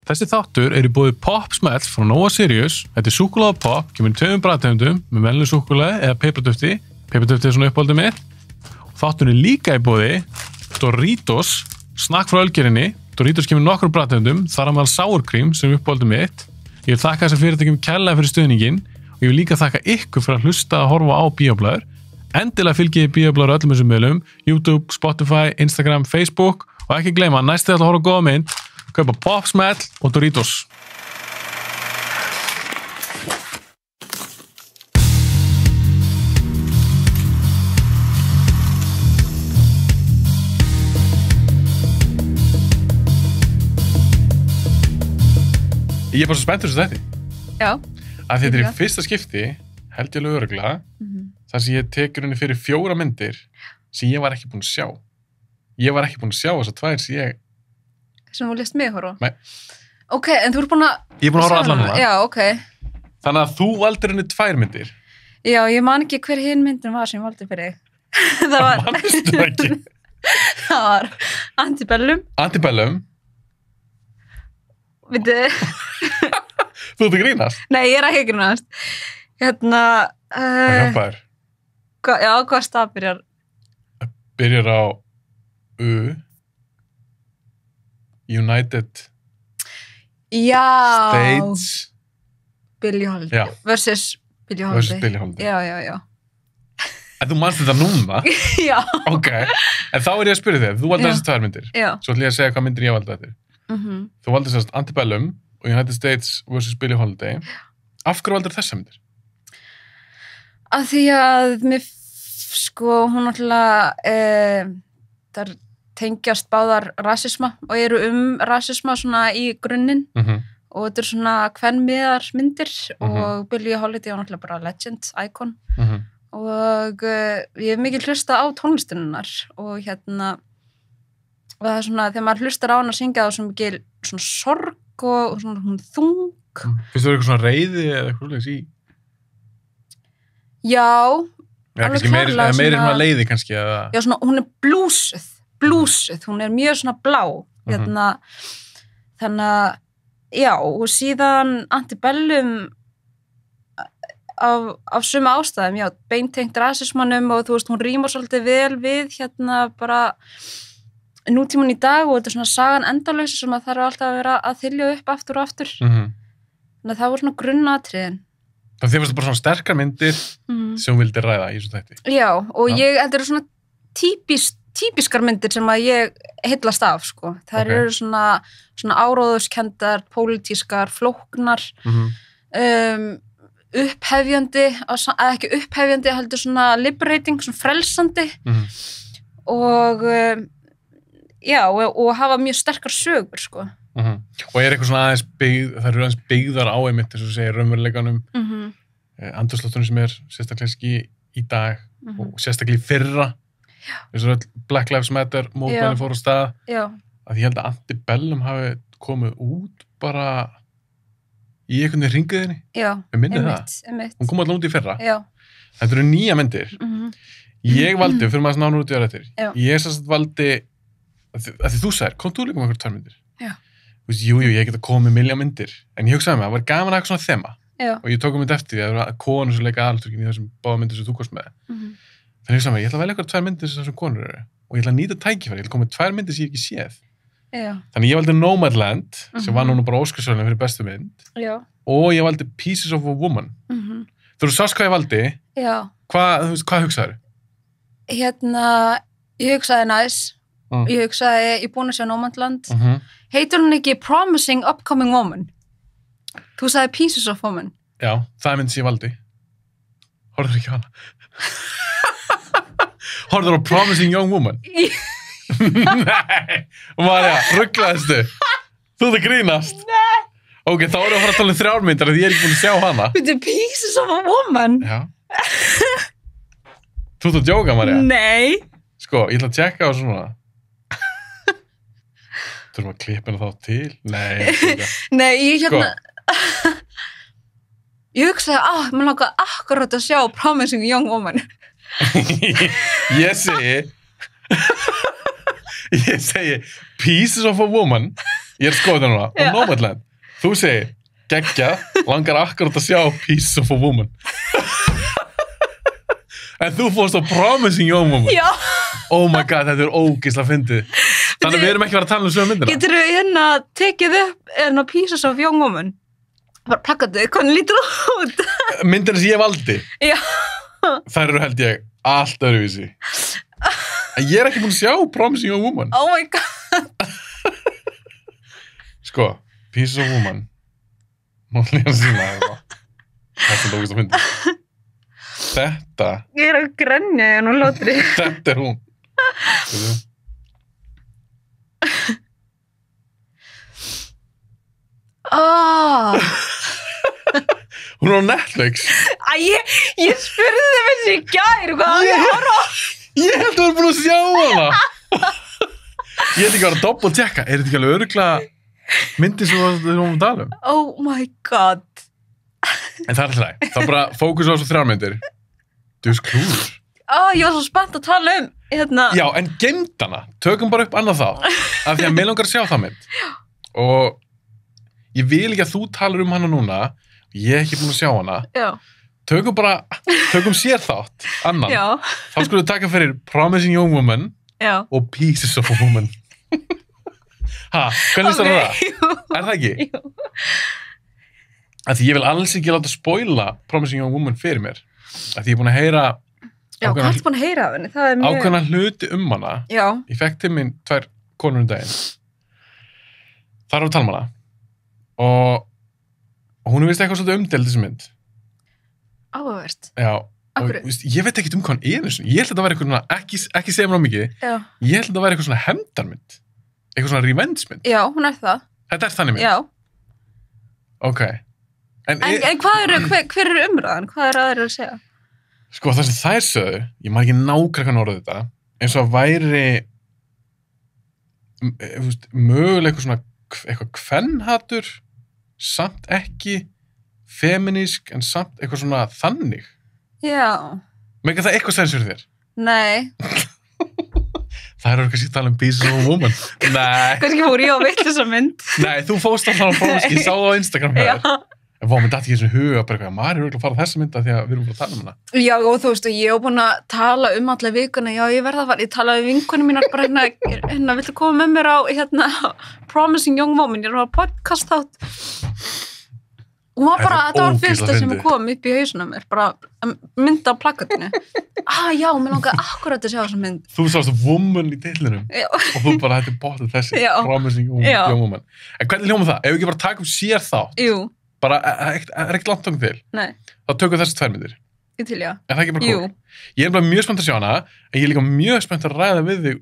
Þessi þáttur í boði Pop Smells frá Nova Sirius. Þetta súkkulaði pop, kemur í 2 bragðtegundum með venjulegu súkkulaði eða peiparduftið. Peiparduftið svona uppáhaldið mitt. Þáttur líka í boði Doritos, snakk frá Ölgerinni. Doritos kemur í nokkrum bragðtegundum, þar á meðal sour cream sem uppáhaldið mitt. Ég vil þakka þessum fyrirtækjum kærlega fyrir stuðninginn og ég vil líka þakka ykkur fyrir að hlusta að horfa á Bíóblæður. Endilega fylgið Bíóblæður öllum þessum miðlum, YouTube, Spotify, Instagram, Facebook og ekki gleyma, næst þegar að horfa á góða mynd, kaupa Pop Smell og Doritos. Ég bara svo spenntur þessu þetta. Já. Að þetta í fyrsta skipti, held ég alveg örugglega, þar sem ég tekur henni fyrir 4 myndir sem ég var ekki búinn að sjá. Ég var ekki búinn að sjá þessar 2 sem ég... Sem þú lést mig horfa? Nei. Ok, en þú ert búinn að... Ég er búinn að horfa allan núna. Já, ok. Þannig að þú valdir henni 2 myndir. Já, ég man ekki hver hinn myndin var sem ég valdi fyrir þig. Það var... Manstu ekki? Það var Antebellum. Antebellum. Vittu... Þú ert að grínast? Nei, ég ekki að grínast. Hérna... Hvað hjálpa þér? Já, hvað stað byrjar? Byrjar á U. United Já. States. Billie Holiday. Já. Versus Billie Holiday. Versus Billie Holiday. Já. En þú manst þetta núna? Já. Ok. En þá ég að spyrja þig. Þú valdi þessar 2 myndir. Já. Svo ætla ég að segja hvað myndir ég valdi þetta. Þú valdi þessast Antebellum og United States versus Billie Holiday. Af hverju valdir þessa myndir? Af því að mér, sko, hún náttúrulega, þar tengjast báðar rasisma og eru rasisma svona í grunninn og þetta svona kvenmiðar myndir og Billie Holiday er náttúrulega bara legend, icon og ég hef mikið hlusta á tónlistinunnar og hérna og það er svona, þegar maður hlustar á hana að syngja þá svo mikið svona sorg og svona hún þung. Finnst þú eitthvað svona reiði eða eitthvað leys í? Já, kannski meiri svona leiði kannski eða... Já, svona, hún er blúsuð, hún er mjög svona blá, hérna, þannig að, já, og síðan Antebellum af sömu ástæðum, já, beintengt rasismannum og þú veist, hún rímar svolítið vel við, hérna, bara nútíman í dag og þetta er svona sagan endalausa sem að það eru alltaf að vera að þylja upp aftur og aftur. Þannig að það voru svona grunnatriðin. Það þið varst bara svona sterkar myndir sem hún vildi ræða í þessu þætti. Já, og ég heldur svona típiskar myndir sem að ég heillast af, sko. Það eru svona áróðuskendar, pólitískar, flóknar, upphefjandi, eða ekki upphefjandi, heldur svona liberating, svona frelsandi og já, og hafa mjög sterkar sögur, sko. Og eitthvað svona aðeins það eru aðeins byggðar á einmitt, eins og þú segir, raunveruleikanum, andrúmsloftunum sem er sérstaklega í dag og sérstaklega í fyrra, eins og Black Lives Matter, mótmælin fór á stað, að ég held að Antebellum hafi komið út bara í einhvern veginn hringiðinni. Já, einmitt. Hún kom alltaf út í fyrra. Já. Þetta eru 9 myndir. Ég valdi, fyrir maður nánu út í ára eftir, ég sérst valdi, að því þú sagðir, kom þú líka með einhverjum 2 myndir? Já. Þú veist, jú, ég get að koma með 1.000.000 myndir, en ég hugsaði mig, það var gaman að hafa svona þema. Já. Og ég tók mynd eftir því að það var konur sem leika aðalturkin í þessum báða myndir sem þú komst með. Þannig ég hugsaði mig, ég ætla að velja eitthvað 2 myndir sem þessum konur eru og ég ætla að nýta tækifæri, ég ætla að koma með 2 myndir sem ég ekki séð. Já. Þannig ég valdi Nomadland, sem var núna bara Óskarsverðlaun fyrir bestu mynd. Já. Og ég valdi Pieces of a Woman. Þú sást hvað ég valdi? Já. Hvað hugsaðir? Hérna, ég hugsaði nice. Ég hugsaði, ég er búin að sjá Nomadland. Heitir hún ekki Promising Upcoming Woman? Þú sagði Pieces of Woman. Já, það er mynd sem ég valdi. Horfður ekki á hana? Horfður á Promising Young Woman? Nei, Marja, rugglaðistu. Þú ert að grínast. Nei. Ok, þá erum við að fara að tala 3 myndar því ég er ekki búin að sjá hana. Þetta er Pieces of a Woman? Já. Þú ert að djóka, Marja? Nei. Sko, ég ætla að tjekka á svona. Þú erum að klippa hana þá til? Nei. Nei, ég hérna... Ég hugsaði, mér langaði akkurat að sjá Promising Young Woman. Ég segi Pieces of a Woman Ég er skoðið núna, á Nomadland. Þú segir, geggja, langar akkurat að sjá Pieces of a Woman. En þú fórst á Promising Young Woman. Já. Oh my god, þetta er ógeðslega fyndið. Þannig að við erum ekki verið að tala um sömu myndina. Getur við hérna tekið upp Pieces of Young Woman? Bara plakatið, hvernig lítur það út? Myndina sem ég valdi. Já. Þær eru held ég allt öðruvísi. En ég er ekki búin að sjá Promising Young Woman. Oh my god. Sko, Pieces of a Woman. Má líka að sína það. Þetta er ógeðslega fyndið. Þetta. Ég er að grenja hérna og hlátri. Þetta er hún. Hún er á Netflix. Ég spurði þið þessi í gær hvað það er að horfa á. Ég held að þú er búin að sjá hana. Ég held ekki að vera að doppeltjekka. Er þetta ekki alveg örugglega myndin sem við erum að tala um? Oh my god. En það er alltaf það. Það er bara fókus á þessu 3 myndir. Djús klúður. Ég var svo spennt að tala um hérna. Já, en geymd hana. Tökum bara upp annað þá. Af því að mig langar að sjá það mynd. Og ég vil ekki að þú talar um hana núna. Ég er ekki búin að sjá hana. Já. Tökum sér þátt, annan. Já. Þá skulum við taka fyrir Promising Young Woman og Pieces of a Woman. Hvernig líst það það? Er það ekki? Jú. Af því ég vil alls ekki láta spoila Promising Young Woman fyrir mér. Af því ég er búin að heyra hvað ertu búin að heyra af henni? Það er mjög... ákveðna hluti hana. Já. Ég fekk til mín 2 konur daginn. Það er að tala hana. Og hún er vist eitthvað svolítið umdeild þessi mynd. Áhugavert. Já. Og ég veit ekkert hvað hann er eins og. Ég held að þetta væri eitthvað svona, ekki segja mér á mikið. Já. Ég held að þetta væri eitthvað svona hefndarmynd. Eitthvað svona revenge-mynd. Já, hún er það. Þetta er þannig mynd? Já. Ok. En hver er umræðan? Hvað er aðeins að segja? Sko, það sem þær sögðu, ég maður ekki nákvæmlega orðið þetta, eins og að væri mögulega eitthvað kvenhatur, samt ekki feminísk, en samt eitthvað svona þannig. Já. Mega það eitthvað sens fyrir þér? Nei. Það eru kannski að tala um Pieces of a Woman. Nei. Kannski fór ég á vitt þessa mynd. Nei, þú fóst alltaf á Promising, ég sá það á Instagram með þér. En hvað, mér dætti ekki þessu huga, bara eitthvað, maður er örugglega að fara þessa mynda því að við erum bara að tala um hana. Já, og þú veist, og ég hef búin að tala um alla vikuna, já, ég verða að fara, ég talaði við vinkonum mínar bara hérna, viltu koma með mér á, Promising Young Woman, ég er á podcast þátt. Hún var bara, þetta var fyrsta sem kom upp í hausuna mér, bara mynda á plakatinu. Já, mér langaði akkurat að sjá þessa mynd. Þú sást woman í titlinum og þú bara hætti bóttið þessi, Promising Young Woman. En hvernig hljóma það? Ef við ekki bara taka sér þátt? Jú. Bara, er ekkert langt tókum til? Nei. Þá tökum þessi 2 myndir. Ég til, já. Er það ekki bara cool? Ég er bara mjög spennt að sjá hana, en ég er líka mjög spennt að ræða við þig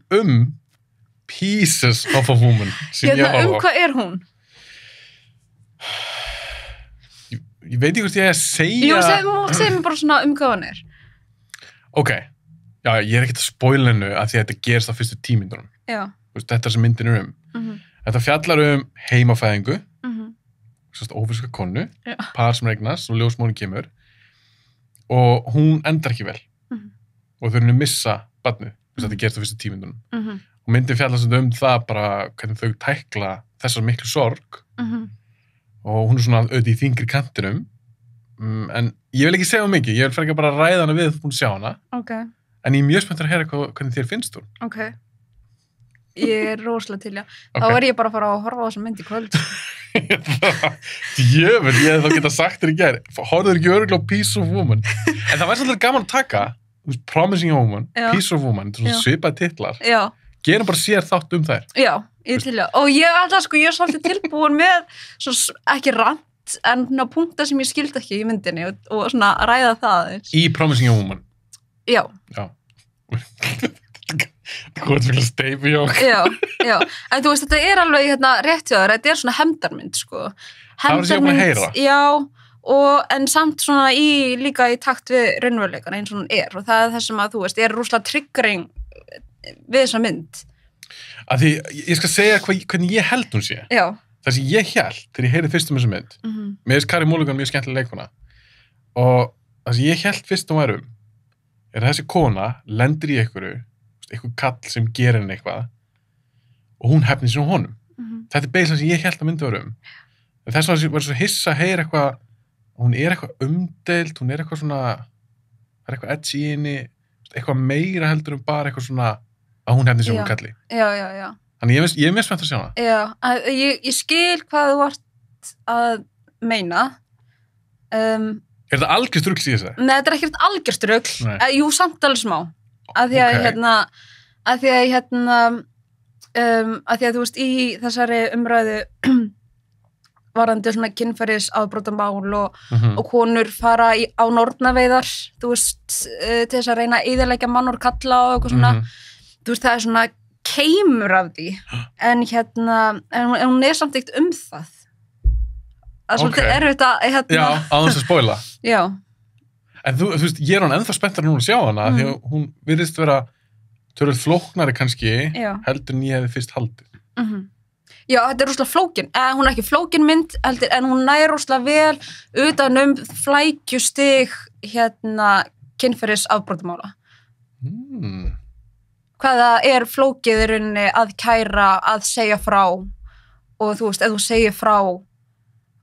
Pieces of a Woman. Hvað er hún? Ég veit ekki hvort ég er að segja... Jú, segð mér bara svona hvað hann er. Ok. Já, ég er ekkert að spoila hennu að því að þetta gerst á fyrstu 10 myndunum. Já. Þetta sem myndin er Þetta fjallar heimafæðingu. Ófríska konu, par sem eignast og ljósmóðin kemur og hún endar ekki vel og þau eru að missa barnið, þetta gerst á fyrstu 10 myndunum og myndin fjallast það bara hvernig þau tækla þessar miklu sorg og hún er svona auðvitað í þyngri kantinum en ég vil ekki segja mikið, ég vil frekar bara ræða hana við þú búin að sjá hana en ég er mjög spenntur að heyra hvernig þér finnst hún. Ég er rosalega til, já. Þá er ég bara að fara að horfa á þessa mynd í kvöld. Djöfull, ég hef þá getað sagt þér í gær. Horfður ekki örugglega á Pieces of a Woman. En það væri svolítið gaman að taka Promising Young Woman, Pieces of a Woman, svipaði titlar. Já. Gerum bara sér þátt þær. Já, ég til, já. Og ég er svolítið tilbúin með, ekki rant, en punkta sem ég skildi ekki í myndinni og svona ræða það. Í Promising Young Woman? Já. Já. Hvað er þetta steipi jók? Já, en þú veist, þetta er alveg rétt hjá þér, þetta er svona hefndarmynd, sko. Það var sem ég búin að heyra. Já, en samt svona líka í takt við raunveruleikann eins og hún er, og það er það sem að þú veist, er rúslega triggering við þessa mynd. Af því, ég skal segja hvernig ég held hún sé. Já. Það sem ég held, þegar ég heyrði fyrst þessa mynd, mér finnst Kari Mulligan mjög skemmtileg leikona, og það sem ég held fyrst er að þessi kona lendir í einhverju kall sem gerir henni eitthvað og hún hefnir sér honum. þetta er beislega sem ég held að myndi vera en þess vegna var svo hissa að heyra eitthvað, hún er eitthvað umdeild, hún er eitthvað svona, það er eitthvað edgy í henni, eitthvað meira heldur bara eitthvað svona, að hún hefni sem hún kalli. Já. Þannig ég er mjög spennt að sjá hana. Já, ég skil hvað þú vart að meina. Er þetta algjörst rugl í þessu? Nei, þetta er ekkert algjörst rugl. Jú, samt alveg smá. Af því að þú veist, í þessari umræðu varandi svona kynferðis afbrotamál og konur fara á nornaveiðar, þú veist, til þess að reyna að eyðileggja mann og kalla og eitthvað svona, þú veist, það er svona keimur af því, en hún er samt eitt það. Það er svolítið erfitt að, Já, aðeins að spoila. Já. En þú veist, ég er hann ennþá spenntar núna að sjá hana, því að hún virðist vera tölvöld flóknari kannski, heldur en ég hefði fyrst haldið. Já, þetta er rosalega flókin. Hún er ekki flókin mynd, heldur, en hún nær rosalega vel utan flækjustig kynferðis afbrotamála. Hvað það er flókið í rauninni að kæra, að segja frá, og þú veist, ef þú segir frá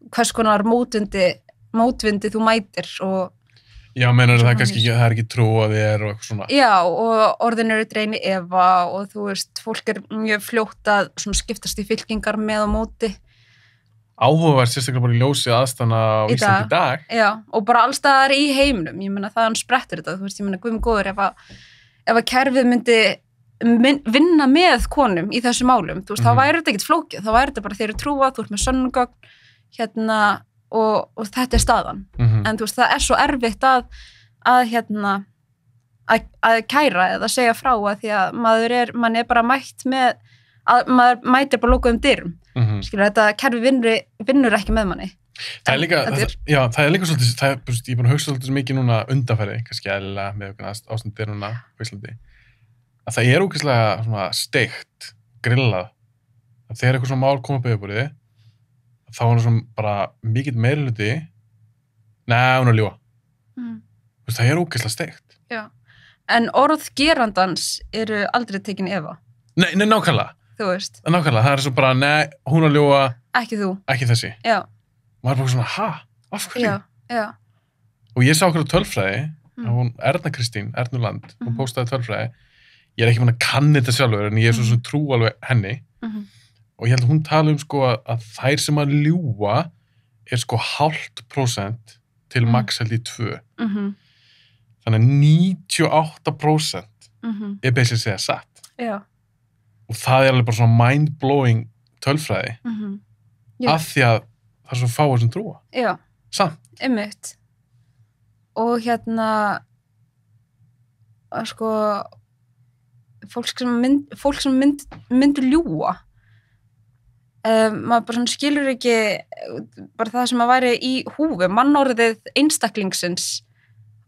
hvers konar mótvindi þú mætir og Já, meinar það kannski ekki, það er ekki trú að þér og eitthvað svona. Já, og orðin eru dreini efa og þú veist, fólk er mjög fljótt að svona skiptast í fylkingar með og móti. Áhugavert sérstaklega bara í ljósi aðstæðna á Íslandi í dag. Já, og bara alls staðar í heiminum, ég meina það hann sprettur þetta, þú veist, ég meina guðum góður ef að kerfið myndi vinna með konum í þessu málum, þú veist, þá væri þetta ekkert flókið, þá væri þetta bara þeir eru trúað, þú ert með sönnugögn, og þetta er staðan. En þú veist, það er svo erfitt að kæra eða segja frá að því að mann er bara mætt með, maður mætir bara lokuðum dyrum. Skilur, þetta kerfi vinnur ekki með manni. Það er líka, það er líka svolítið, ég er búin að hugsa svolítið mikið núna undanfæri, kannski eðlilega með okkur ástandir núna á Íslandi, að það er ógeðslega svona steikt, grillað, að þegar eitthvað svona mál koma upp yfirborðið, þá var hann svona bara mikill meirihluti, hún er að ljúga. Það er ógeðslega steikt. Já, en orð gerandans eru aldrei tekin efa. Nei, nákvæmlega. Þú veist. Nákvæmlega, það er svo bara, hún er að ljúga. Ekki þú. Ekki þessi. Já. Maður er bara svona, af hverju? Já. Og ég sá okkur á tölfræði, hún Erna Kristín, Ernuland, hún postaði tölfræði. Ég er ekki mann að kanna þetta sjálfur, en ég er svo trú alveg henni. Og ég held að hún tala sko að þær sem að ljúga er sko 0,5% til max held í 2. Þannig að 98% er basically segja satt. Já. Og það er alveg bara svona mind-blowing tölfræði af því að það er svo fáir sem trúa. Já. Samt. Einmitt. Og sko fólk sem myndur ljúga maður bara svona skilur ekki bara það sem að væri í húfi, mannorðið einstaklingsins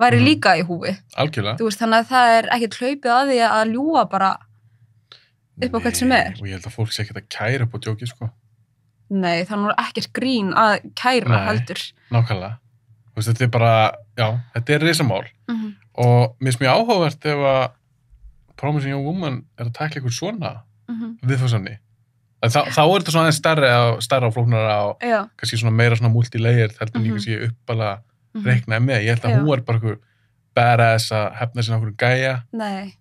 væri líka í húfi. Algjörlega. Þú veist, þannig að það er ekkert hlaupið að því að ljúga bara upp á hvert sem er. Og ég held að fólk sé ekkert að kæra upp á djóki, sko. Nei, það er nú ekkert grín að kæra heldur. Nákvæmlega. Þú veist, þetta er bara, þetta er risamál. Og mér finnst mjög áhugavert ef að Promising Young Woman er að tækla ykkur svona viðfangsefni. Þá er þetta svona aðeins stærra og flóknara og kannski svona meira svona multi-layered heldur en ég kannski uppala reiknaði með. Ég held að hún er bara einhver badass að hefna sín á einhverju gæja. Nei.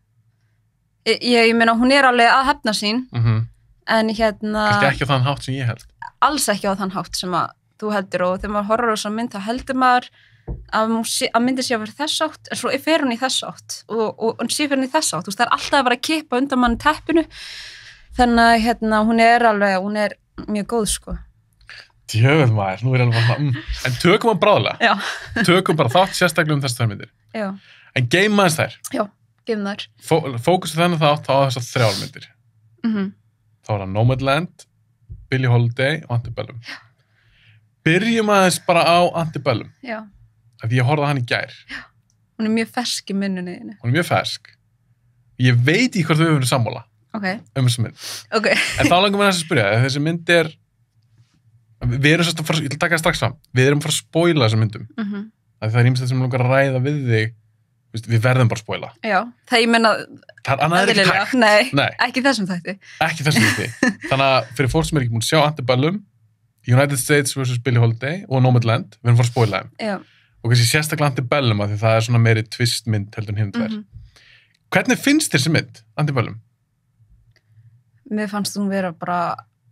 Ég meina, hún er alveg að hefna sín, en kannski ekki á þann hátt sem ég held. Alls ekki á þann hátt sem að þú heldur og þegar maður horfir á þessa mynd þá heldur maður að myndi sé að vera þess átt, en svo fer hún í þess átt og sé fyrir hún í þess átt. Þú veist, það er alltaf að vera að kippa undan mann teppinu. Þannig að hún er mjög góð, sko. Djöfull maður, nú er alveg svona, en tökum hann bráðlega. Já. Tökum bara þátt sérstaklega þessar tvær myndir. Já. En geymum aðeins þær. Já, geymum þær. Fókusu þennan þátt á þessar 3 myndir. Þá er það Nomadland, Billie Holiday og Antebellum. Já. Byrjum aðeins bara á Antebellum. Já. Því ég horfði á hann í gær. Já. Hún er mjög fersk í minninni. Hún er mjög fersk. Ég veit í hvort við höfum verið sammála. Þessu mynd. En þá langar mér að spyrja, þessi mynd er við erum sérst að fara, ég ætla að taka það strax fram, við erum að fara að spoila þessum myndum. Það er ýmislegt sem langar að ræða við þig við verðum bara að spoila. Já, það ég meina Það er annað ekki hægt. Nei, ekki þessum þætti. Ekki þessum þætti. Þannig að fyrir fólk sem er ekki búin að sjá Antebellum, United States vs. Billie Holiday og Nomadland, við erum fara að spoila þeim. Já. Og kannski sérstaklega Antebellum að því það er svona meiri twistmynd heldur en hinn tvær. Hvernig finnst þér sem mynd, Antebellum? Mér fannst hún vera bara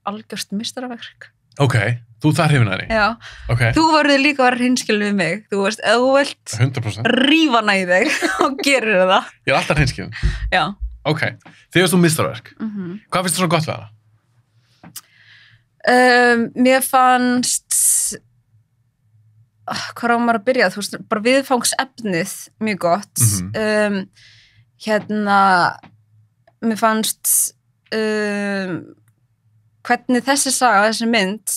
algjörst mistaraverk. Ok, þú þar hefina henni. Já, okay. Þú verður líka að vera hreinskilin við mig. Þú veist, ef þú vilt 100%. Rífa hana í þig og gerir það. Ég er alltaf hreinskilin. Já. Ok, þið veist þú mistarverk. Hvað finnst þér svona gott við hana? Mér fannst hvað á maður að byrja, þú veist, bara viðfangsefnið mjög gott. Mér fannst hvernig þessi saga, þessi mynd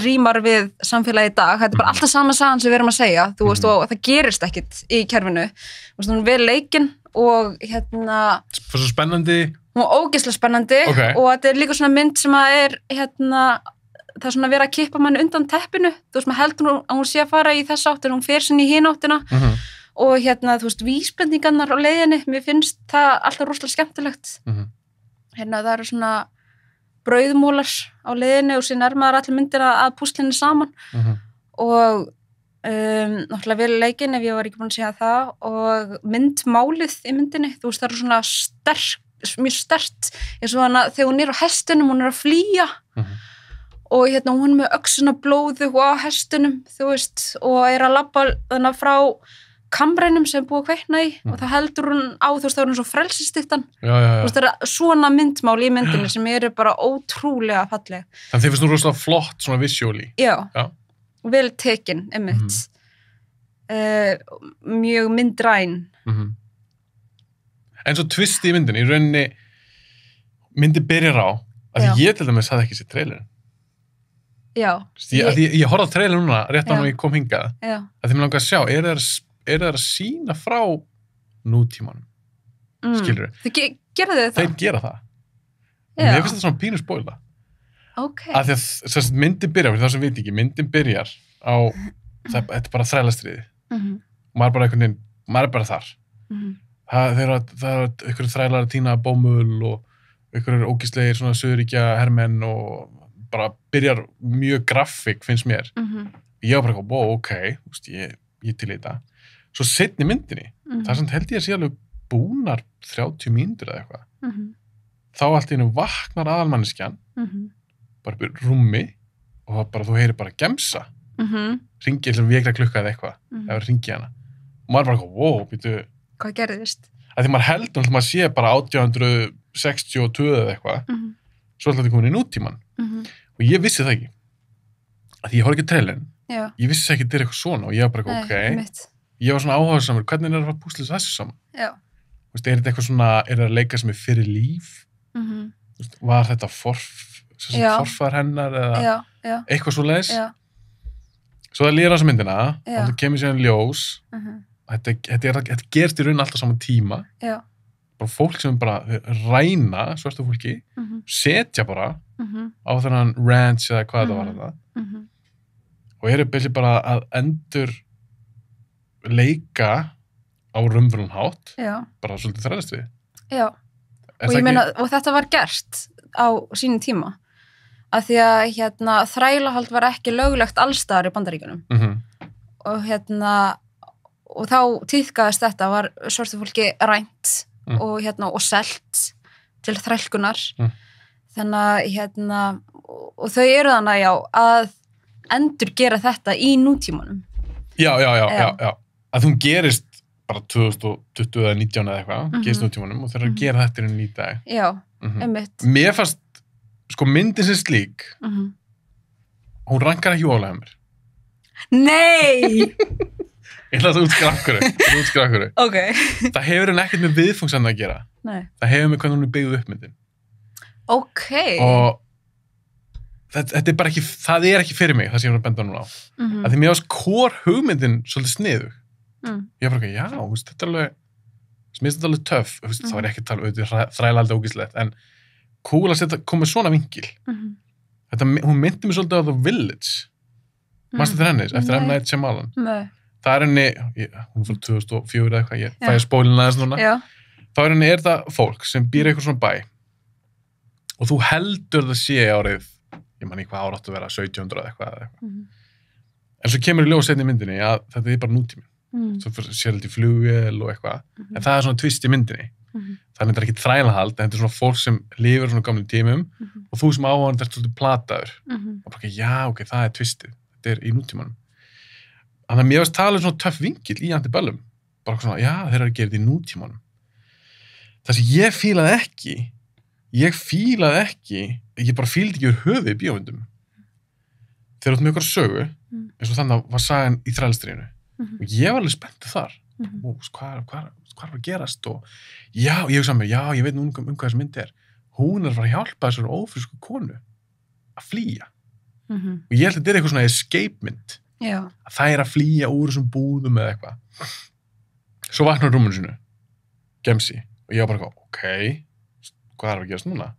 rímar við samfélagi í dag. Þetta er bara alltaf sama sagan sem við erum að segja, þú veist, og það gerist ekkit í kerfinu. Þú veist, hún er vel leikinn og Svo spennandi. Hún er ógeðslega spennandi og þetta er líka svona mynd sem að er það er svona verið að kippa manni undan teppinu. Þú veist, maður heldur að hún sé að fara í þess átt en hún fer sinni í hin áttina og þú veist, vísbendingarnar á leiðinni, mér finnst það alltaf rosalega skemmtilegt. Það eru svona brauðmólar á leiðinni og síðan er maður allir myndir að púslinni saman og náttúrulega vel leikinn ef ég var ekki búin að segja það og myndmálið í myndinni, þú veist, það eru svona mjög sterkt eins og hana þegar hún er á hestunum, hún er að flýja og hún er með öxuna blóðu og á hestunum, þú veist, og er að labba þannig frá kamrænum sem er búið að kveikna í og það heldur hún á, þú veist, það er hún svo frelsistittan. Þú veist, það er svona myndmál í myndinni sem eru bara ótrúlega falleg. Þannig þið finnst þú rosalega flott svona visually. Já. Og vel tekin, einmitt. Mjög myndræn. En svo twist í myndinni, í rauninni myndi byrjar á, að ég til dæmis hafði ekki sér trailerin. Já. Ég horfði á trailer núna, rétt á hann og ég kom hingað. Já. Að þið mér langar að sjá, er það að sína frá nútímanum? Skilurðu? Þau gerðu það? Þeir gera það. Mér finnst það svona pínu spoila. Ok. Að því að myndin byrjar, fyrir það sem veit ekki, myndin byrjar á, þetta er bara þrælastriði. Og maður er bara einhvern veginn, maður er bara þar. Það er einhverjum þrælar að týna bómull og einhverjum ógíslegir svona suðuríkja hermenn og bara byrjar mjög grafík, finnst mér. Ég var bara eitthvað, ok, ég til í þetta. Svo seinni myndinni, það sem held ég að sé alveg búnar 30 mínútur eða eitthvað. Þá allt í einu vaknar aðalmanneskjan, bara upp í rúmi og bara, þú heyrir bara gemsa. Ringi eða vekra klukka eða eitthvað, eða ringi hana. Og maður bara eitthvað, býtu. Hvað gerðist? Því maður heldur, maður sé bara 1862 eða eitthvað. Svo alltaf þetta komin í nútíman. Og ég vissi það ekki. Að því ég horf ekki trailerin. Ég vissi ekki að þetta er eitthvað svona og ég var bara ok. Ég var svona áhugasamur, hvernig er það að púsla þessu saman? Já. Er þetta eitthvað svona, er það að leika sem er fyrir líf? Var þetta forfar hennar eða eitthvað svo leiðis? Svo það lýra á þessa myndina, og það kemur síðan ljós, þetta gerst í raun alltaf saman tíma. Bara fólk sem bara ræna svörtu fólki, setja bara á þennan ranch eða hvað það var þetta. Og eru byrjað bara að endur leika á raunverulegan hátt, bara svolítið þræðast við. Já, og ég meina, og þetta var gert á sínum tíma, að því að þrælahald var ekki löglegt allstaðar í Bandaríkjunum. Og þá tíðkaðist þetta, var svörtu fólki rænt og selt til þrælkunar. Þannig og þau eru þannig að endur gera þetta í nútímanum. Já. Að hún gerist bara 2020 eða 19 eða eitthvað, gerist nútímanum og þeir eru að gera þetta í dag. Já, einmitt. Mér fannst, myndin sem slík, hún rankar ekki ofalega mér. Nei! Ég ætla að það útskýra okkur. Ok. Það hefur henni ekkert með viðfangsefni að gera. Nei. Það hefur með hvernig hún er byggð upp myndin. Ok. Og þetta er bara ekki, það er ekki fyrir mig, það sem ég var að benda núna á. Að því mér varst core hugmyndin svolítið sniðug. Ég var bara ekki, þetta er alveg, mér finnst þetta alveg töff, það var ekki að tala auðvitað þrælaldi ógíslegt, en cool að koma svona vingil. Hún myndi mig svolítið á The Village. Manstu þetta henni, eftir M. Night Shyamalan. það henni, hún fór 2004 eða eitthvað, ég fæ að spólina þess núna, þá henni það fólk sem býr eitthvað svona bæ og þú heldur það sé árið, ég man ekki hvað ára áttu að vera, 1700 eða eitthvað. En svo kemur í ljós seinni í myndinni að þetta er bara nútíminn. Svo sér þetta í flugvél og eitthvað, en það er svona twist í myndinni. Þannig þetta er ekki þrælahald, en þetta er svona fólk sem lifir svona gamli tímum og þú sem áhugandi ert svolítið plataður. Og bara, já, ok, það er twistið. Þetta er í nútímanum. Þannig að mér varst talað svona töff vinkill í Antebellum. Bara svona, já, þeir eru að gera þetta í nútímanum. Það sem ég fílaði ekki, ég bara fíldi ekki úr höfuð í bíómyndum. Þegar út með ykkur sögu, eins og þannig var sagan í Þrælastríðinu. Og ég var alveg spenntið þar. Hvað var að gerast? Og já, ég hugsaði mér, já, ég veit nú hvað þessi mynd er. Hún er að fara að hjálpa þessar ófrísku konu að flýja. Og ég held að þetta er eitthvað svona escape mynd. Að það er að flýja úr þessum búðum eða eitthvað. Svo vaknar rúmunu sinu, gemsi, og ég var bara, ok, hvað er að gerast núna?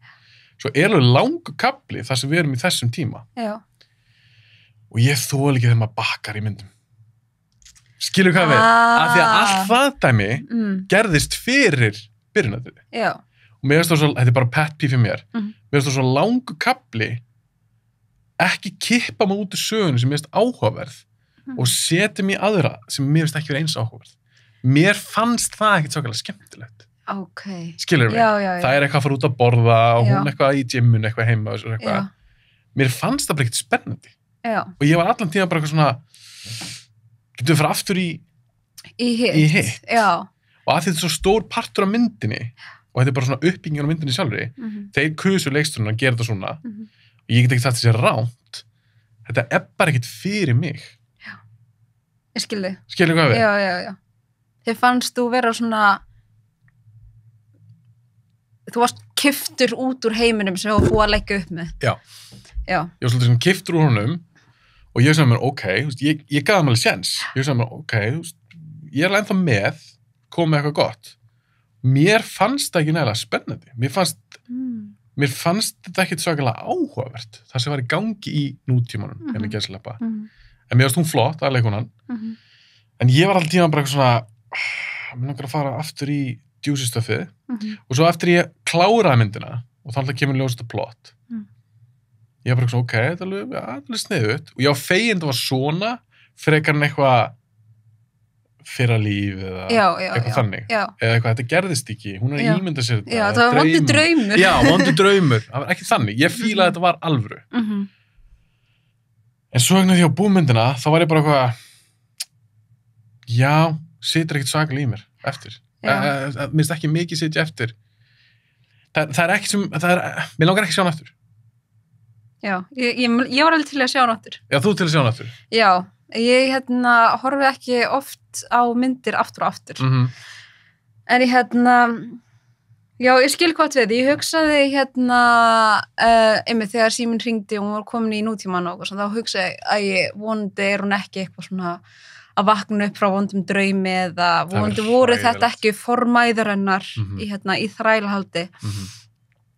Svo er alveg langur kafli þar sem við erum í þessum tíma. Og ég þoli ekki þegar maður bakkar í myndum. Skilur hvað við? Af því að allt það dæmi gerðist fyrir byrjunartriði. Og mér finnst það svo, þetta er bara pet peeve fyrir mér, mér finnst það svo langur kafli ekki kippa mig út úr sögunni sem mér finnst áhugaverð og setja mig í aðra sem mér finnst ekki verið eins áhugaverð. Mér fannst það ekkert svakalega skemmtilegt. Skilur við? Það er eitthvað að fara út að borða og hún eitthvað í gymmun, eitthvað heima og eitthvað. Mér fannst það bara ekkert spennandi. Og ég var allan tíma bara eitthvað svona, getum við fara aftur í hitt. Og að þetta er svo stór partur af myndinni og þetta er bara svona uppbygging á myndinni sjálfri, þeir kusu leikstjórnina að gera þetta svona og ég get ekki sagt þessi ránt, þetta er bara ekkert fyrir mig. Ég skilði. Skilði hvað við? Já. Þið fannst þú vera svona, þú varst kiftur út úr heiminum sem þú var búið að leggja upp með. Já. Ég var svolítið sem kiftur úr honum og ég sagði mér, ok, ég gaf mér alveg séns. Ég sagði mér, ok, ég er alveg ennþá með, komið eitthvað gott. Mér fannst það ekki nægilega spennandi. Mér fannst þetta ekkert svakalega áhugavert. Það sem var í gangi í nútímanum, henni gæslepa. En mér fannst hún flott, að leikunan. En ég var alltaf tíma bara eitthvað svona, mér langar að fara aftur í juicy stuffið. Og svo eftir ég kláraði myndina, og þá alltaf kemur ljósast að plott. Ég var bara svona, ok, þetta er alveg sniðugt. Og ég á fegin það var svona, frekar en eitthvað fyrra líf eða eitthvað þannig. Eða eitthvað, þetta gerðist ekki. Hún er að ímynda sér þetta. Já, það var vondur draumur. Já, vondur draumur. Það var ekki þannig. Ég fílaði að þetta var alvöru. En svo vegna því á búmyndina, þá var ég bara eitthvað, já, situr ekkert svaklega í mér eftir. Minnst ekki mikið sitja eftir. Það er ekki sem, mér langar ekki að sjá hann aftur. Já, ég var alveg til að sjá hann aftur. Já, þú til að sjá hann aftur? Já, ég horfi ekki oft á myndir aftur og aftur. En ég já, ég skil hvað við. Ég hugsaði einmitt þegar síminn hringdi og hún var komin í nútíman og þá hugsaði að ég vonandi er hún ekki eitthvað svona að vakna upp frá vondum draumi eða vonandi voru þetta ekki formæður hennar í þrælahaldi.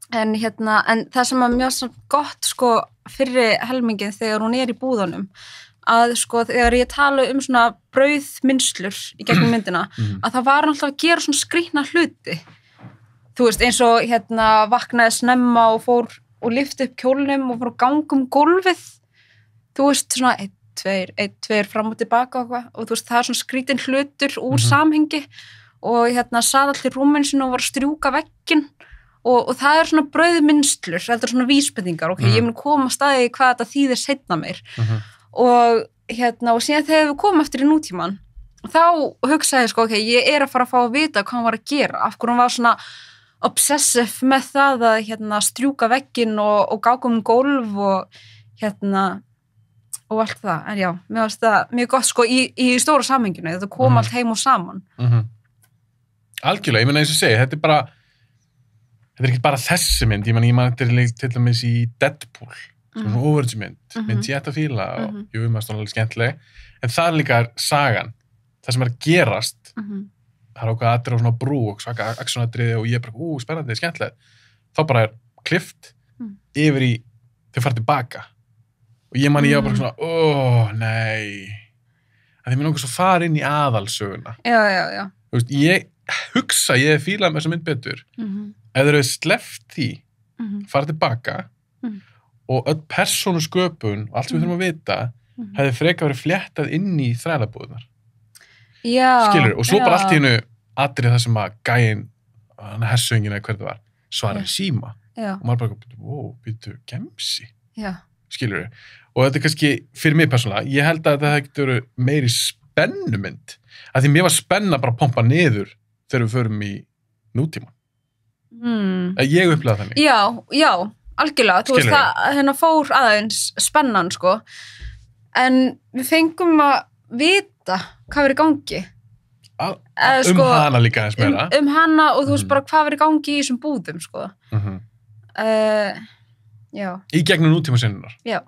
En það sem að mjög svo gott fyrir helmingin þegar hún er í búðunum að þegar ég tala svona brauðmynslur í gegnum myndina að það var alltaf að gera svona skrýtna hluti. Þú veist, eins og vaknaði snemma og fór og lyfti upp kjólnum og fór að ganga gólfið. Þú veist, svona 1, 2 fram og tilbaka og þú veist, það er svona skrýtin hlutur úr samhengi og sað allir rúminn sinu og var að strjúka vegginn og það er svona brauðmynslur, þetta er svona vísbendingar, ok, ég mun koma að staði hvað þetta þýðir seinna meir og og síðan þegar við komum eftir í nútíman þá hugsaði ok, ég er að fara að fá að vita hvað hann var að gera, af hverju hann var svona obsessive með það að strjúka vegginn og gáka gólf og allt það, en já, mér finnst það mjög gott í stóra samhenginu, þetta kom allt heim og saman. Algjörlega, ég meina eins og segi, þetta er ekki bara þessi mynd, ég man til dæmis í Deadpool, svona overage-mynd ég ætti að fíla og jú, maður stóð alveg skemmtileg, en það er líka sagan, það sem er að gerast, það er ákveð aðrið á svona brú og svaka aksjónadriði og ég er bara, spennandi, skemmtilegt, þá bara er klift yfir í, þau fara tilbaka og ég man ég var bara svona, nei, að því mér langar svo fara inn í aðalsöguna. Já. Þú veist, ég hugsa, ég fíla með þessa mynd betur. Ef þeir eru sleppt því, fara tilbaka og öll persónu sköpun og allt sem við þurfum að vita hefði frekar verið fléttað inn í þrælabúðunar. Já. Skilur, og svo bara allt í hennu atrið það sem að gæinn, hann hersöngina eða hver það var, svarar í síma. Já. Og maður bara, býtu, gemsi. Já. Skilur, og þetta er kannski fyrir mig persónulega, ég held að þetta hefði getið verið meiri spennumynd. Af því mér var spenna bara að pompa niður þegar við förum í nútíma. Ég upplegaði þannig. Já, algjörlega. Þú veist það, hérna fór aðeins spennan, sko. En við fengum að vita hvað verið í gangi. Hana líka eins meira. Hana og þú veist bara hvað verið í gangi í þessum búðum, sko. Já. Í gegnum nútíma sinnunar. Já.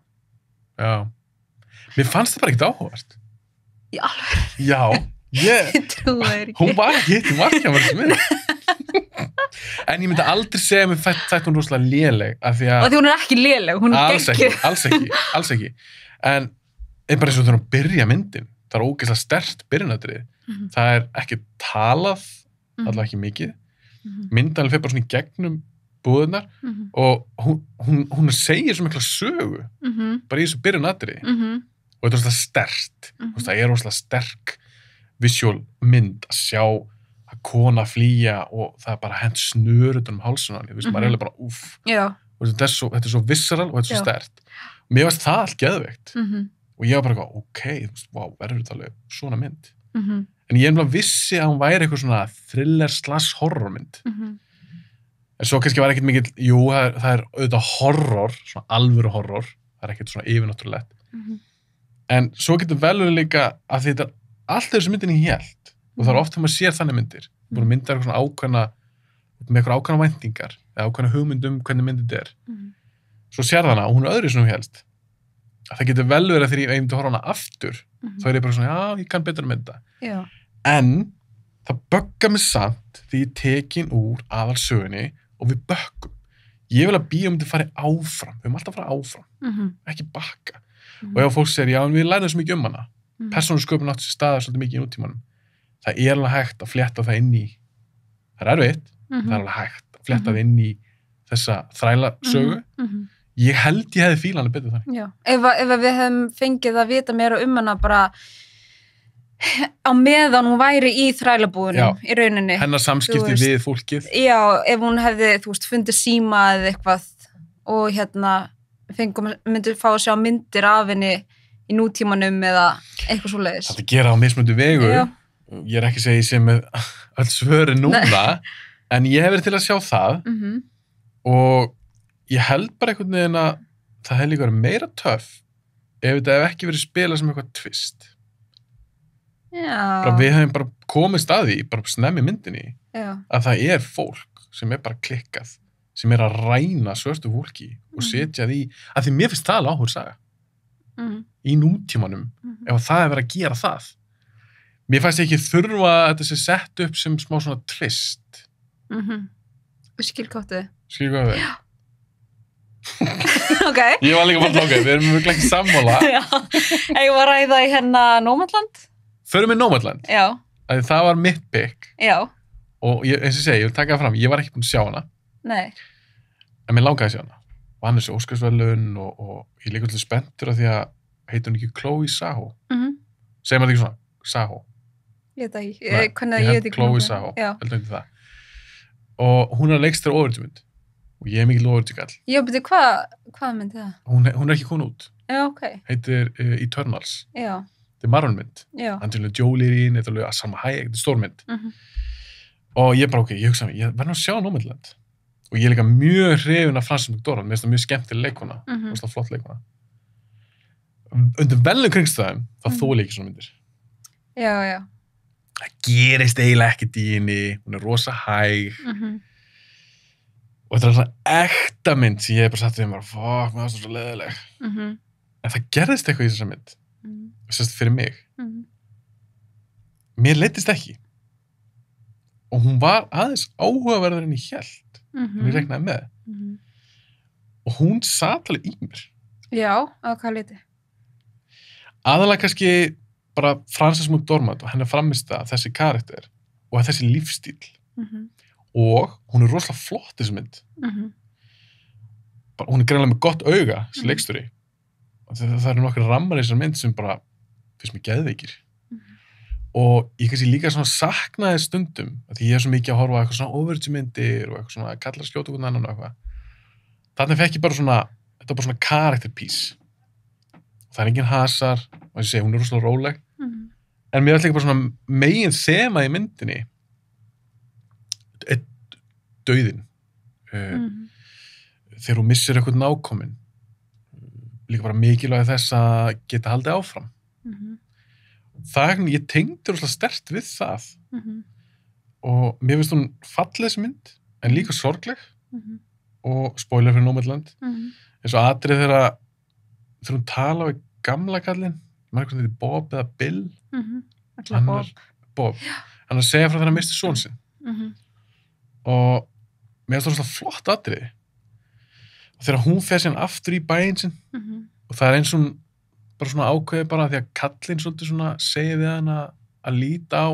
Mér fannst það bara ekkert áhugavert. Í alveg. Já. Ég trúi þér ekki. Hún var ekki hitt í markja með þessu mynd. En ég myndi aldrei segja að mér þætti hún rosalega léleg af því að... Og því hún er ekki léleg, hún er geggjuð. Alls ekki. En bara eins og þegar hún byrja myndin, það er ógeðslega sterkt byrjunadrið. Það er ekki talað, allavega ekki mikið. Myndalinn fer bara svona í gegnum búðunar og hún segir svo mikla sögu bara í þessu byrjunadrið. Og þetta er rosalega sterkt. Það er rosalega sterk visual mynd að sjá að kona flýja og það er bara hent snör utan hálsun á henni. Þú veist, maður er eiginlega bara úff. Já. Og þetta er svo visceral og þetta er svo sterkt. Og mér varst það allt geðveikt. Og ég var bara eitthvað, ok, þú veist, vá, verður þetta alveg svona mynd. En ég er vissi að hún væri eitthvað svona thriller/horrormynd. En svo kannski var ekkert mikið, jú, það er auðvitað horror, svona alvöru horror, það er ekkert svona yfirnáttúrulegt. En svo getur vel verið líka að þetta er allt þessu myndin ég held. Og það er oft þegar maður sér þannig myndir. Búin að mynda eitthvað svona ákveðna, með eitthvað ákveðna væntingar, eða ákveðna hugmyndum hvernig myndin þetta er. Svo sér það hana og hún er öðru sem hún helst. Það getur vel verið að þegar ég myndi horfa hana aftur, þá er ég bara svona, já, ég kann betur að mynda. Já. En það böggar mig samt því ég tekin úr aðalsögunni og við böggum. Ég vil að bíómyndi fari áfram. Við höfum alltaf að fara áfram, ekki bakka. Og ef fólk segir, já, en við lærum svo mikið um hana. Persónusköpun átti sér staðar svolítið mikið í nútímanum. Það er alveg hægt að flétta það inn í, það er erfitt, það er alveg hægt að flétta það inn í þessa þrælasögu. Ég held ég hefði fílað hana betur þannig. Já, ef við hefum fengið að vita meira um hana bara á meðan hún væri í þrælabúðunum í rauninni. Hennar samskipti við fólkið. Já, ef hún hefði, þú veist, fundið síma eða eitthvað og hérna myndi fá að sjá myndir af henni í nútímanum eða eitthvað svoleiðis. Þetta gera á mismunandi vegu. Já. Ég er ekki að segja ég sé með öll svörin núna, en ég hef verið til að sjá það og ég held bara einhvern veginn að það hefði líka verið meira töff ef þetta hef ekki verið spilað sem eitthvað twist. Já. Bara við hefum bara komist að því, bara snemmi myndinni, að það er fólk sem er bara klikkað, sem er að ræna svörtu fólki og setja því, að því mér finnst það alveg áhugur saga. Í nútímanum, ef það er verið að gera það. Mér fannst ekki þurfa að þetta sé sett upp sem smá svona twist. Skilkóttið. Skilkóttið? Já. Ok. Ég var líka bara við erum mjög ekki sammála. Já. Ég var að ræða í hérna Nomadland. Förum við Nomadland? Já. Það var mitt pick. Já. Og eins og ég vil taka það fram, ég var ekki búin að sjá hana. Nei. En mér langaði að sjá hana. Og hann er svo Óskarsverðlaun og ég líka alltaf spenntur af því að heitir hún ekki Chloe Zhao. Segir maður ekki svona? Zhao. Ég veit ekki. Hvernig ég veit ekki. Chloe Zhao. Heldur ekki það. Og hún er leikstur overtjumund. Og ég er mikil overtjugall. Já, betur hvað myndi það? Hún er ekki komin út. Já, ok. Heitir Eternals. Já. Þetta er Marvel-mynd. Já. Angelina Jolie er í henni, þetta er alveg Salma Hayek, þetta er stórmynd. Og ég bara, ok, ég hugsa mér, ég verður að sjá Nomadland. Og ég er líka mjög hrifin af Frances McDormand, mér finnst það mjög skemmtileg leikona, og flott leikona. Undir velum kringstæðum, þá þóli ekki svona myndir. Já, já. Það gerist eiginlega ekkert í henni, hún er rosa hæg. Og þetta er svona ekta mynd sem ég hef bara satt við mér, fuck, maður er svo leðileg. En það gerðist eitthvað í þessa mynd, sérst fyrir mig. Mér leiddist ekki. Og hún var aðeins áhugaverður en ég hélt, en ég reknaði með. Og hún sat alveg í mér. Já, á hvað leiti? Aðalega kannski bara Frances McDormand og hennar framist að þessi karakter og þessi lífstíl og hún rosalega flott þessi mynd bara, hún greinlega með gott auga þessi leikstjóri og það eru nokkri rammar í þessar mynd sem bara finnst mér geðveikir og ég kannski líka svona saknaði stundum að ég svo mikið að horfa á eitthvað svona overtjumyndir og eitthvað svona kallar skjóta okkur annan og eitthvað þannig fekk ég bara svona þetta var bara svona character piece það engin hasar og ég segi hún rosalega róleg en mér er líka bara svona megin þema í myndinni dauðinn þegar hún missir eitthvað nákominn líka bara mikilvæg þess að geta haldið áfram það er ég tengdi rosalega sterkt við það og mér finnst hún falleg þessi mynd en líka sorgleg og spoiler fyrir Nomadland eins og atrið þegar hún tala við gamla kallinn maður eitthvað þetta Bob eða Bill Bob hann að segja frá þegar hann misti son sinn og mér finnst það rosalega flott atriði og þegar hún fer síðan aftur í bæinn sinn og það er eins og bara svona ákveði bara því að kallinn svolítið svona segja við hann að líta á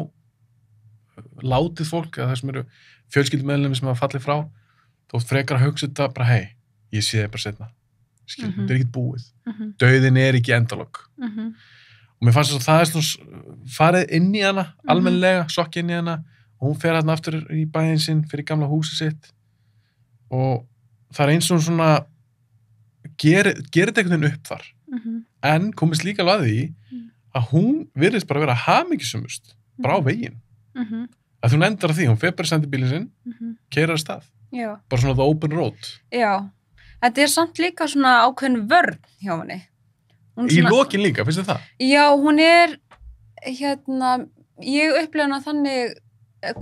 látið fólk eða það sem eru fjölskyldumeðlimi sem hafa fallið frá þú frekar að hugsa þetta bara hei, ég sé þið bara setna þetta er ekkert búið dauðin er ekki endalok og mér fannst þess að það er svona farið inn í hana almennilega, sokki inn í hana og hún fer hérna aftur í bæinn sinn fyrir gamla húsið sitt og það er eins og svona gerir þetta einhvern veginn upp þar en komist líka alveg að því að hún virðist bara vera hamingjusömmust bara á veginn að hún endar að því, hún fer bara sendi bílinn sinn keyrir af stað, bara svona the open road þetta er samt líka svona ákveðin vörn hjá henni í lokin líka, finnst þið það? Já, hún er ég upplifa hana þannig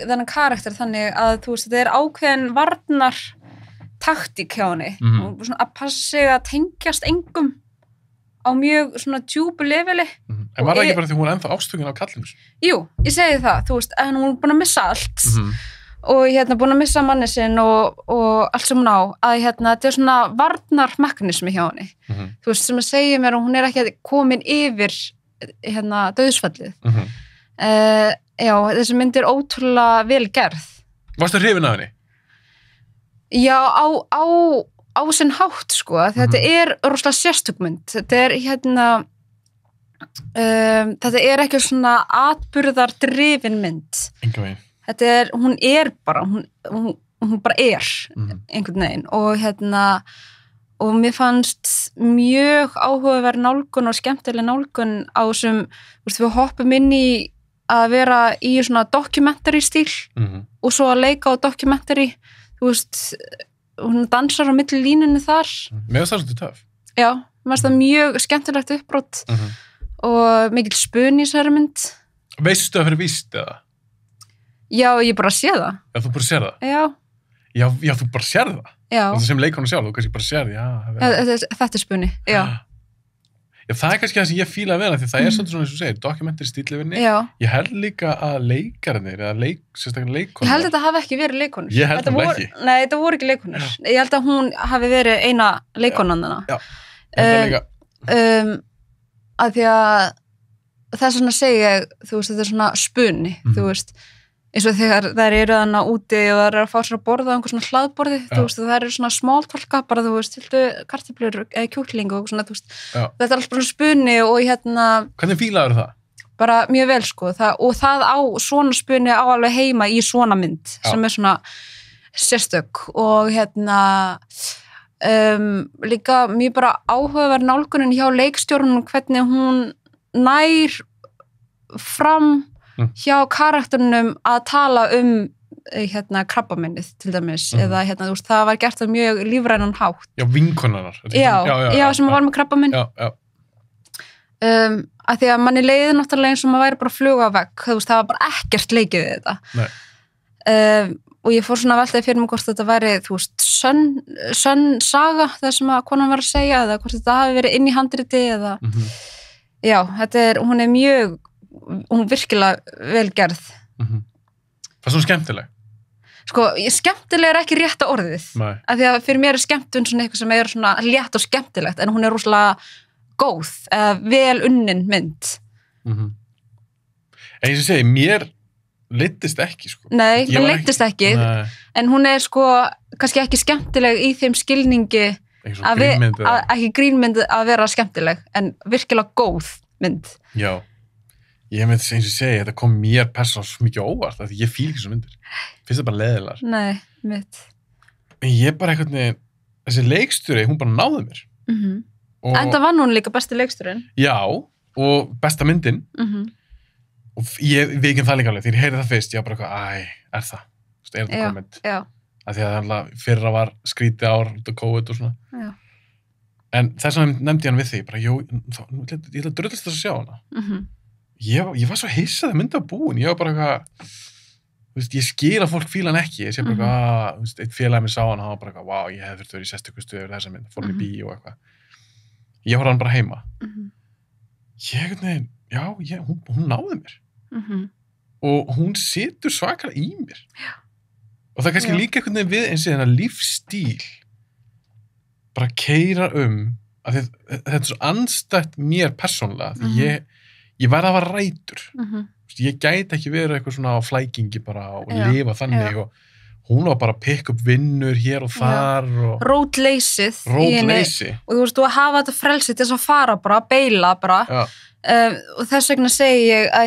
þennan karakter þannig að þú veist, þetta er ákveðin varnar taktík hjá henni að passa sig að tengjast engum á mjög svona djúpu leveli En var það ekki bara því hún er ennþá ástökin á kallinu? Jú, ég segi það, þú veist, en hún er búin að missa allt og búin að missa manni sinn og allt sem hún á að þetta er svona varnarmekanismi hjá henni þú veist, sem að segja mér og hún er ekki komin yfir dauðsfallið já, þessi mynd er ótrúlega vel gerð Varstu hrifin af henni? Já, á sinn hátt, sko. Þetta er rosalega sérstök mynd. Þetta er þetta er ekki svona atburðardrifin mynd. Enga veginn. Hún er bara, hún bara er einhvern veginn og mér fannst mjög áhugaverð nálgun og skemmtileg nálgun á þessum, við hoppum inn í að vera í svona documentary stíl og svo að leika á documentary, þú veist, hún dansar á milli línunni þar. Mér finnst það svolítið töff. Já, mér finnst það mjög skemmtilegt uppbrot og mikill spun í þessari mynd. Veistu það fyrir víst eða? Já, ég bara sé það. Já, þú bara sér það? Já. Já, þú bara sér það? Já. Það sem leikonu sjálf, þú kannski bara sér það, Þetta er spunni, já. Já, það er kannski það sem ég fíla að vera, því það er svolítið svona, eins og segir, dokumentir stílifinni. Já. Ég held líka að leikarnir, eða sérstaklega leikonur. Ég held að þetta hafi ekki verið leikonur. Ég held það ekki. Nei, þetta voru ekki leikonur. Já. Ég held að hún hafi verið eina leikonan þarna. Já, ég held það líka. Að því að það er svona að segja, þú veist, þetta er svona spunni, þú veist, eins og þegar þær eru þarna úti og þær eru að fá sér að borða á einhver svona hlaðborði, þú veist, þær eru svona smáltalka, bara þú veist, hildu kartöflur eða kjúkling og svona, þú veist, þetta er alltaf bara spunni og Hvernig fílaður það? Bara mjög vel, sko, og það á svona spunni á alveg heima í svona mynd sem er svona sérstök og líka mjög bara áhugaverð nálgunin hjá leikstjórunum hvernig hún nær fram hjá karakternum að tala krabbaminnið til dæmis eða þú veist, það var gert á mjög lífrænan hátt. Já, vinkonarnar. Já, sem var með krabbaminn. Já. Að því að manni leiði náttúrulega eins og maður væri bara að fluga vekk, þú veist, það var bara ekkert leikið við þetta. Nei. Og ég fór svona veltaði fyrir mig hvort þetta væri, þú veist, sönn saga, það sem að konan var að segja, eða hvort þetta hafi verið inn í handriti eða já, hún er mjög hún virkilega vel gerð. Það er svona skemmtileg? Sko, skemmtileg er ekki rétta orðið. Nei. Af því að fyrir mér er skemmtun svona eitthvað sem er svona létt og skemmtilegt, en hún er rosalega góð, eða vel unnin mynd. En ég segi, mér leiddist ekki, sko. Nei, mér leiddist ekki, Nei. en hún sko kannski ekki skemmtileg í þeim skilningi ekki grínmynd að vera skemmtileg, en virkilega góð mynd. Já, ég með þess eins og segi, þetta kom mér persónulega svo mikið óvart, af því ég fíl ekki svo myndir. Finnst það bara leiðilegar. Nei, mitt. En ég bara einhvern veginn, þessi leikstjóri, hún bara náði mér. En það var hún líka besti leikstjórinn. Já, og besta myndin. Og ég veikin það líka alveg, þegar ég heyrði það fyrst, ég var bara eitthvað, er það? Þú veist, er þetta komment? Já. Af því að það fyrra var skrítið ár út af COVID og svona. Já. En þess vegna nefndi ég hann við því, bara, ég ætla að drullast þess að sjá hana. Ég var svo hissað að mynda á búin, ég var bara eitthvað, þú veist, ég skil að fólk fíla hann ekki, ég sé bara eitthvað, þú veist, eitt félagi minn sá hann, hann var bara eitthvað, vá, ég hefði þurft að vera í sérstöku stuði yfir þessa mynd, fór hann í bíó og eitthvað. Ég horfði hann bara heima. Hún náði mér. Og hún situr svakalega í mér. Já. Og það er kannski líka einhvern veginn við eins og þennan lífstíl bara keyra að þetta er svo andstætt mér persónulega, því ég verð að vera rætur. Ég gæti ekki verið eitthvað svona á flækingi bara og lifa þannig og hún var bara að pikka upp vinnur hér og þar og rótleysið og þú veist, þú að hafa þetta frelsið til þess að fara bara, beila bara og þess vegna segi ég að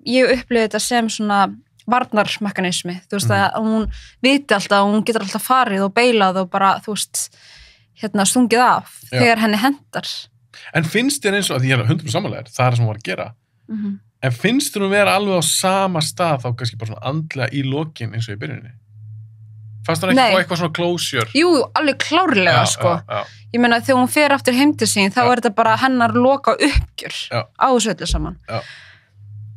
ég upplifði þetta sem svona varnarmekanismi, þú veist að hún viti alltaf, hún getur alltaf farið og beilað og bara, þú veist stungið af þegar henni hendar. En finnst þér eins og, að ég er 100% samanlegar, það sem hún var að gera, en finnst þér hún vera alveg á sama stað þá kannski bara svona andlega í lokin eins og í byrjuninni? Fannst hún ekki fá eitthvað svona closure? Jú, alveg klárlega, sko. Ég meina, þegar hún fer aftur heim til sín, þá er þetta bara hennar loka uppgjör á þessu öllu saman. Já.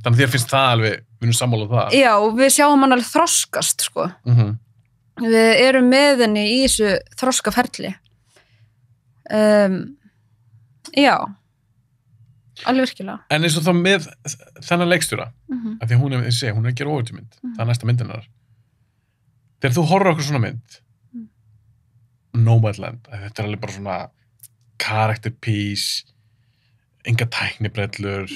Þannig að þér finnst það alveg, við erum sammála það. Já, við sjáum hann alveg þroskast, sko. Við erum með henni í þessu þroskaferli. Já, alveg virkilega. En eins og þá með þennan leikstjóra, af því að hún er að gera overtúrmynd, það er næsta myndin hennar. Þegar þú horfir okkur svona mynd, Nomadland, þetta er alveg bara svona character piece, enga tæknibrellur,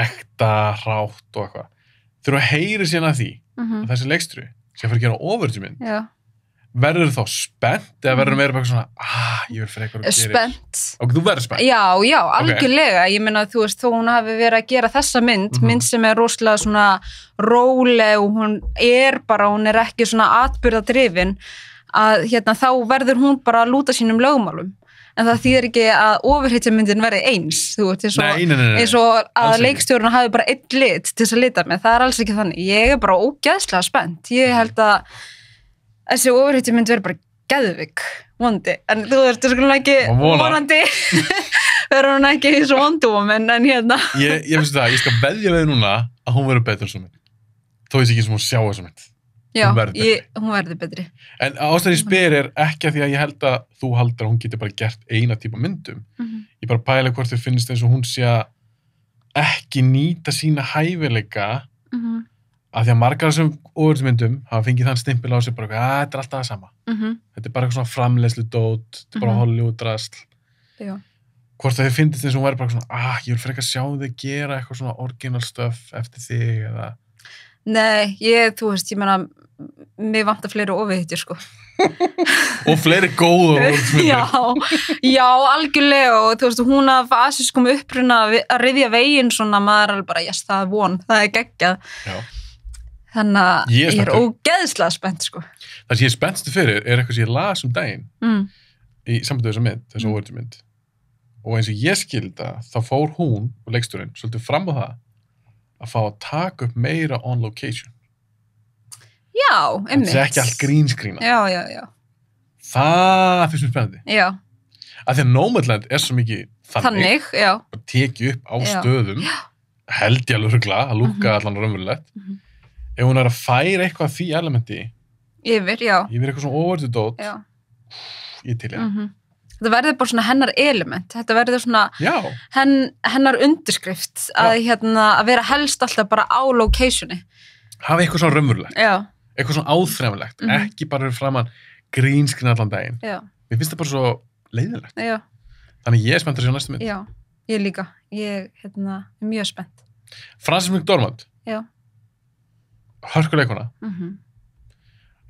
ekta, hrátt og eitthvað. Þegar þú heyrir síðan að því, að þessi leikstjóri sem fyrir að gera overtúrmynd, verður þá spennt eða verður meira bara svona, ég vil fyrir eitthvað að gera. Spennt. Og þú verður spennt? Já, algjörlega. Ég meina, þú veist, þó hún hafi verið að gera þessa mynd sem er rosalega svona róleg og hún er ekki svona atburðadrifin, að þá verður hún bara að lúta sínum lögmálum. En það þýðir ekki að ofurhetjamyndin verði eins, þú veist, eins og að leikstjórinn hafi bara einn lit til þess að lita með. Það er alls ekki þannig. Ég er bara ógeðslega spennt. Ég held að þessi ofurhetjamynd verður bara geðvik, vonandi. En þú veist, það skulle ekki vonandi verður hún ekki svo Wonder en Ég finnst það, ég skal veðja við núna að hún verður betur svo mynd. Þó ég sé ekki sem hún sjá þessu mynd. Já, hún verður betri. En ástæðan ég spyr er ekki að því að ég held að þú haldir að hún geti bara gert eina típa myndum. Ég bara pæla hvort þér finnst eins og hún sé að ekki nýta sína hæfileika af því að margar þessum ofurhetjumyndum hafa fengið þann stimpil á sig bara þetta er alltaf það sama. Þetta er bara eitthvað svona framleiðslu dót, þetta er bara Hollywood-drasl. Hvort þér finnst eins og hún verður bara svona ég vil frekar sjá þig gera eitthvað svona original stuff eftir þig eða. Nei, þú veist, ég meina mér vantar fleiri ofurhetjur, sko. Og fleiri góða Já, algjörlega og þú veist, hún af asískum uppruna að rifja veginn svona, maður er alveg bara, það er von, það er geggjað. Þannig að ég er ógeðslega spennt, sko. Það sem ég er spennstu fyrir er eitthvað sem ég las daginn í sambandi við þessa mynd, þessu ofurhetjumynd. Og eins og ég skildi þá fór hún og leikstjórinn svolítið fram á það að fá að taka upp meira on location. Já, einmitt. Það er ekki allt grínskrína. Já. Það finnst mér spennandi. Já. Af því að Nomadland er svo mikið þannig, já. Og tekið upp á stöðum, held ég alveg örugglega, að lúkka allan raunverulegt. Ef hún er að færa eitthvað af því elementi yfir eitthvað svona overtudót, ég til ég. Þetta verður bara svona hennar element, þetta verður svona hennar undirskrift að vera helst alltaf bara á locationi. Hafa eitthvað svona raunverulegt, já. Eitthvað svona áþreifanlegt, ekki bara fyrir framan grínskrin allan daginn. Já. Mér finnst það bara svo leiðilegt. Já. Þannig ég er spennt að sjá næstu mynd. Já, ég líka. Ég er mjög spennt. Frances McDormand, Já. Hörkuleikuna.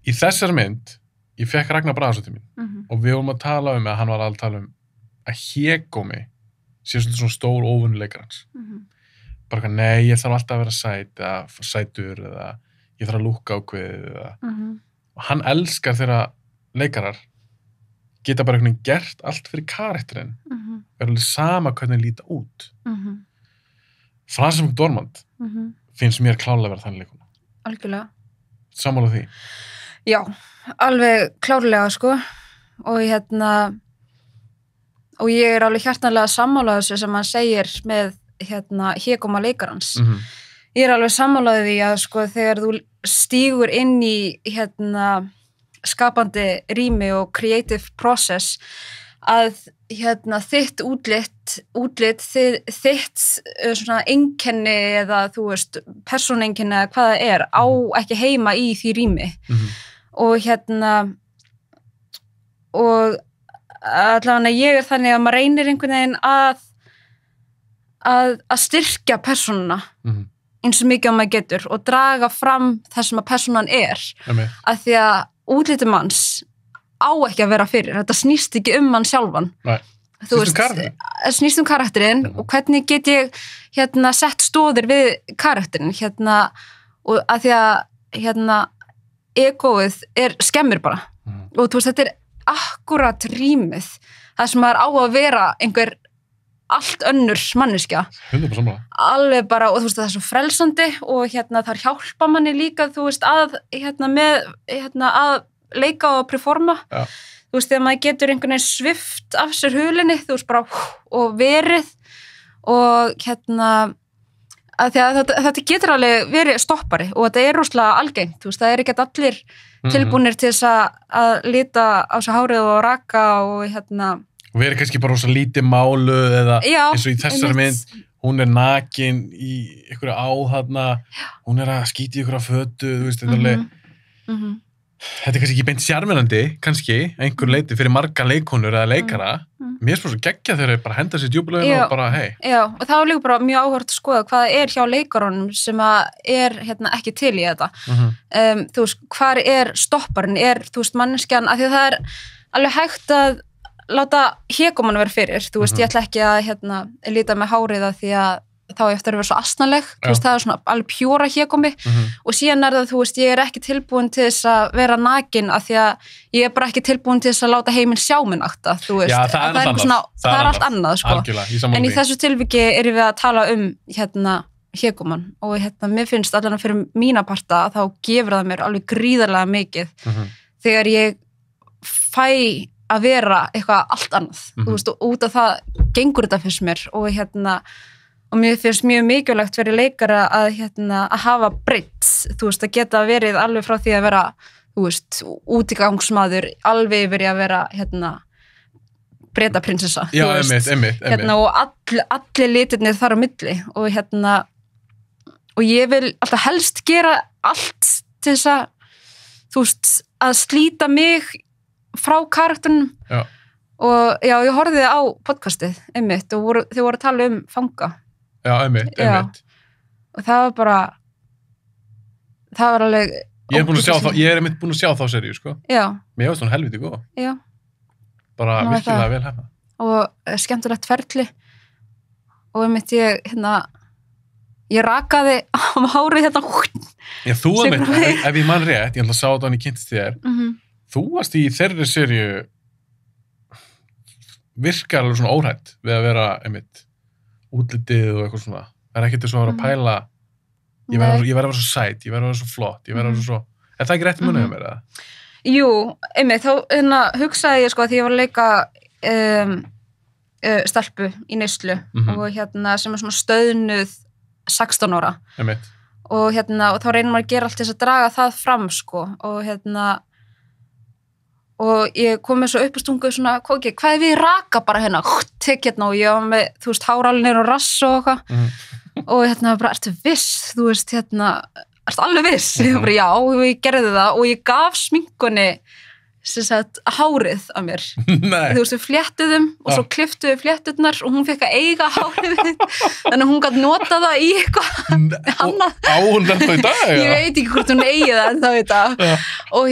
Í þessari mynd, ég fekk Ragnar Bragason til mín og við vorum að tala um, að hann var að tala um að Hégómi sé svolítið svona stór óvunnuleikar hans. Bara eitthvað, nei, ég þarf alltaf að vera sæt eða sætur eða ég þarf að lúkka ákveðið eða og hann elskar þegar leikarar geta bara einhvern veginn gert allt fyrir karakterinn er alveg sama hvernig þeir líta út. Frances McDormand finnst mér klárlega að vera þannig leikuna. Algjörlega. Sammála því? Já, alveg klárlega, sko. Og ég er alveg hjartanlega sammála þessu sem hann segir með Hégóma leikarans. Ég er alveg sammálaði því að sko þegar þú stígur inn í skapandi rými og creative process að þitt útlit þitt svona einkenni eða þú veist persónueinkenni eða hvað það er á ekki heima í því rými og og allavega ég er þannig að maður reynir einhvern veginn að styrkja persónuna eins og mikið á maður getur og draga fram það sem að persónan er af því að útliti manns á ekki að vera fyrir, þetta snýst ekki um hann sjálfan. Nei, snýst um karakterinn og hvernig get ég sett stóðir við karakterinn og að því að egóið skemmir bara og þú veist, þetta er akkurat rýmið það sem maður á að vera einhver allt önnur manneskja 100% alveg bara, og þú veist, það er svo frelsandi og þar hjálpa manni líka þú veist, að að leika og performa þú veist, þegar maður getur einhvern veginn svift af sér hulinni, þú veist, bara og verið og að því að þetta getur alveg verið stoppari og þetta er rosalega algengt, þú veist, það er ekki allir tilbúnir til þess að lita á sig hárið og raka og og verið kannski bara rosa lítið máluð eða eins og í þessari mynd hún er nakin í einhverju hún er að skýta í einhverju fötu, þú veist, þetta er alveg þetta er kannski ekki beint sjarmerandi kannski, einhver leiti fyrir marga leikonur eða leikara, mér er svo geggja þegar þeir bara henda sér djúpulegin og bara hei. Já, og það var líka bara mjög áhugavert að skoða hvað er hjá leikarunum sem að er ekki til í þetta. Þú veist, hvar er stopparinn, þú veist, manneskjan, af því að það er alveg hægt að láta Hégóman vera fyrir, þú veist, ég ætla ekki að líta með hárið að því að þá eftir að vera svo asnaleg, þú veist, það er svona alveg pjóra Hégómi og síðan er það, þú veist, ég er ekki tilbúin til þess að vera nakin af því að ég er bara ekki tilbúin til þess að láta heiminn sjá mig nakta, þú veist, það er svona, það er allt annað, sko, en í þessu tilviki erum við að tala um Hégóman og mér finnst allan að fyrir mína parta að þá gefur það mér alveg gríðarlega mikið þegar ég fæ að vera eitthvað allt annað, þú veist, og út af það gengur þetta fyrst mér og mér finnst mjög mikilvægt fyrir leikara að hafa breidd, þú veist, að geta verið alveg frá því að vera, þú veist, útigangsmaður, alveg yfir í að vera, breytaprinsessa, þú veist, og allir litirnir þar á milli, og ég vil alltaf helst gera allt til þess að, þú veist, að slíta mig frá karakternum, og já, ég horfði á podcastið, og þau voru að tala um fanga. Já, einmitt. Og það var bara, það var alveg... Ég er einmitt búin að sjá þá seríu, sko. Já. Mér finnst hún helviti góð. Já. Bara virkilega vel hefna. Og skemmtilegt ferli. Og einmitt ég rakaði á hárið Já, þú einmitt, ef ég man rétt, ég ætla að sá þetta hann í kynntist þér, þú varst í þeirri seríu virkar alveg svona óhrætt við að vera einmitt útlitið og eitthvað svona. Það er ekkert þess að vera að pæla ég verð að vera svo sæt, ég verð að vera svo flott, ég verð að vera svo... Er það ekki rétt í munið mér, eða? Jú, einmitt, þá hugsaði ég, sko, að ég var að leika stelpu í neyslu og sem er svona stöðnuð 16 ára. Einmitt. Og þá reynir maður að gera allt þess að draga það fram, sko, og ég kom með svo upp á stungu svona, hvað er við raka bara tek og ég var með, þú veist, háralnir og rass og eitthvað og bara, ertu viss, þú veist, ertu alveg viss, ég bara, já, og ég gerði það og ég gaf sminkunni sem sagt hárið á mér. Nei. Þú veist, við fléttuðum og svo klipptu við flétturnar og hún fekk að eiga hárið mitt, þannig að hún gat nota það í eitthvað annað. Á hún þetta í dag? Ég veit ekki hvort hún eigi það ennþá í dag. Og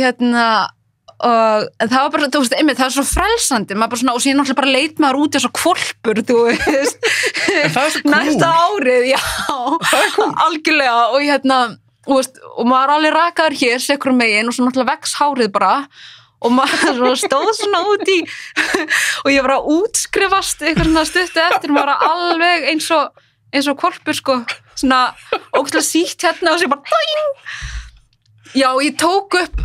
en það var bara, þú veist, einmitt, það er svo frelsandi, maður bara svona, og síðan náttúrulega bara leit maður út eins og hvolpur, þú veist. En það er svo cool. Næsta árið, já. Það er cool. Algjörlega, og þú veist, og maður er alveg rakaður hér, sekkur megin, og svo náttúrulega vex hárið bara, og maður stóð svona út í, og ég var að útskrifast eitthvað svona stuttu eftir, maður var alveg eins og hvolpur, sko, svona ógeðslega sítt hérna, og svo bara, dæng! Já, ég tók upp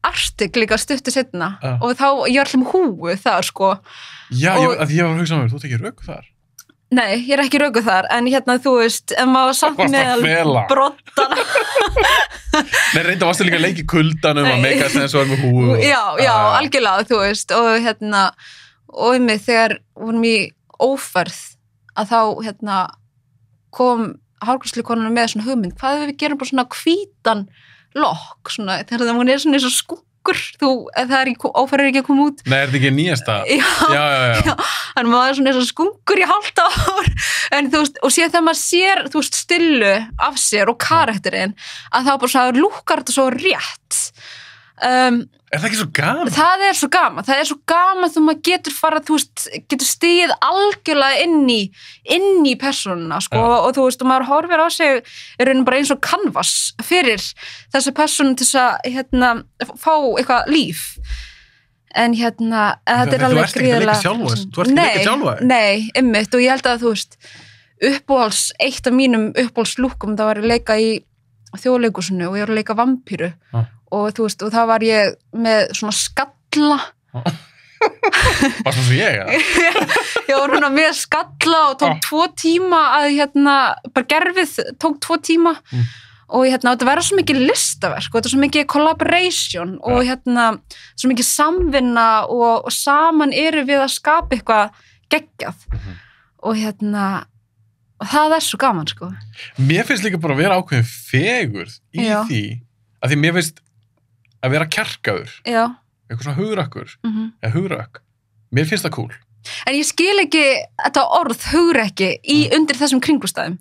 Arctic líka stuttu seinna og þá, ég var alltaf með húfu þar, sko. Já, ég var að hugsa mér, þú ert ekki röku þar? Nei, ég er ekki röku þar, en þú veist, ef maður samt með broddana. Nei, reynda varstu líka að leika í kuldanum að meika þess að það var með húfu. Já, algjörlega, þú veist, og einmitt þegar vorum í óferð, að þá, kom hárgreiðslukonuna með svona hugmynd, hvað ef við gerum bara svona hvítan lokk, svona, þegar það er svona eins og skúkkur, það er óferður ekki að koma út. Nei, er þetta ekki nýjasta? Já. Þannig maður er svona eins og skúkkur í hálft ár, en þú veist, og síðan þegar maður sér, þú veist, stillu af sér og karakterinn, að þá bara svona lúkkar þetta svo rétt. Er það ekki svo gaman? Það er svo gaman þegar maður getur farað, þú veist, getur stigið algjörlega inn í persónuna, sko, og þú veist, og maður horfir á sig er raunin bara eins og canvas fyrir þessi persónu til þess að, fá eitthvað líf. En þetta er alveg gríðarlega. Þú ert ekki að leika sjálfa? Nei, einmitt, og ég held að, þú veist, eitt af mínum uppáhaldslúkkum, það var að leika í Þjóðleikhúsinu og ég var að leika vampíru. Og þú veist, og það var ég með svona skalla. Varst það svo ég, Ég var hérna með skalla og tók 2 tíma að bara gerfið tók 2 tíma og þetta verður svo mikið listaverk og þetta er svo mikið collaboration og svo mikið samvinna og saman eru við að skapa eitthvað geggjað og og það er svo gaman, sko. Mér finnst líka bara að vera ákveðin fegurð í því, að því mér finnst að vera kjarkaður, eitthvað svona hugrakkur, eða hugrakk, mér finnst það cool. En ég skil ekki þetta orð hugrekki undir þessum kringumstæðum.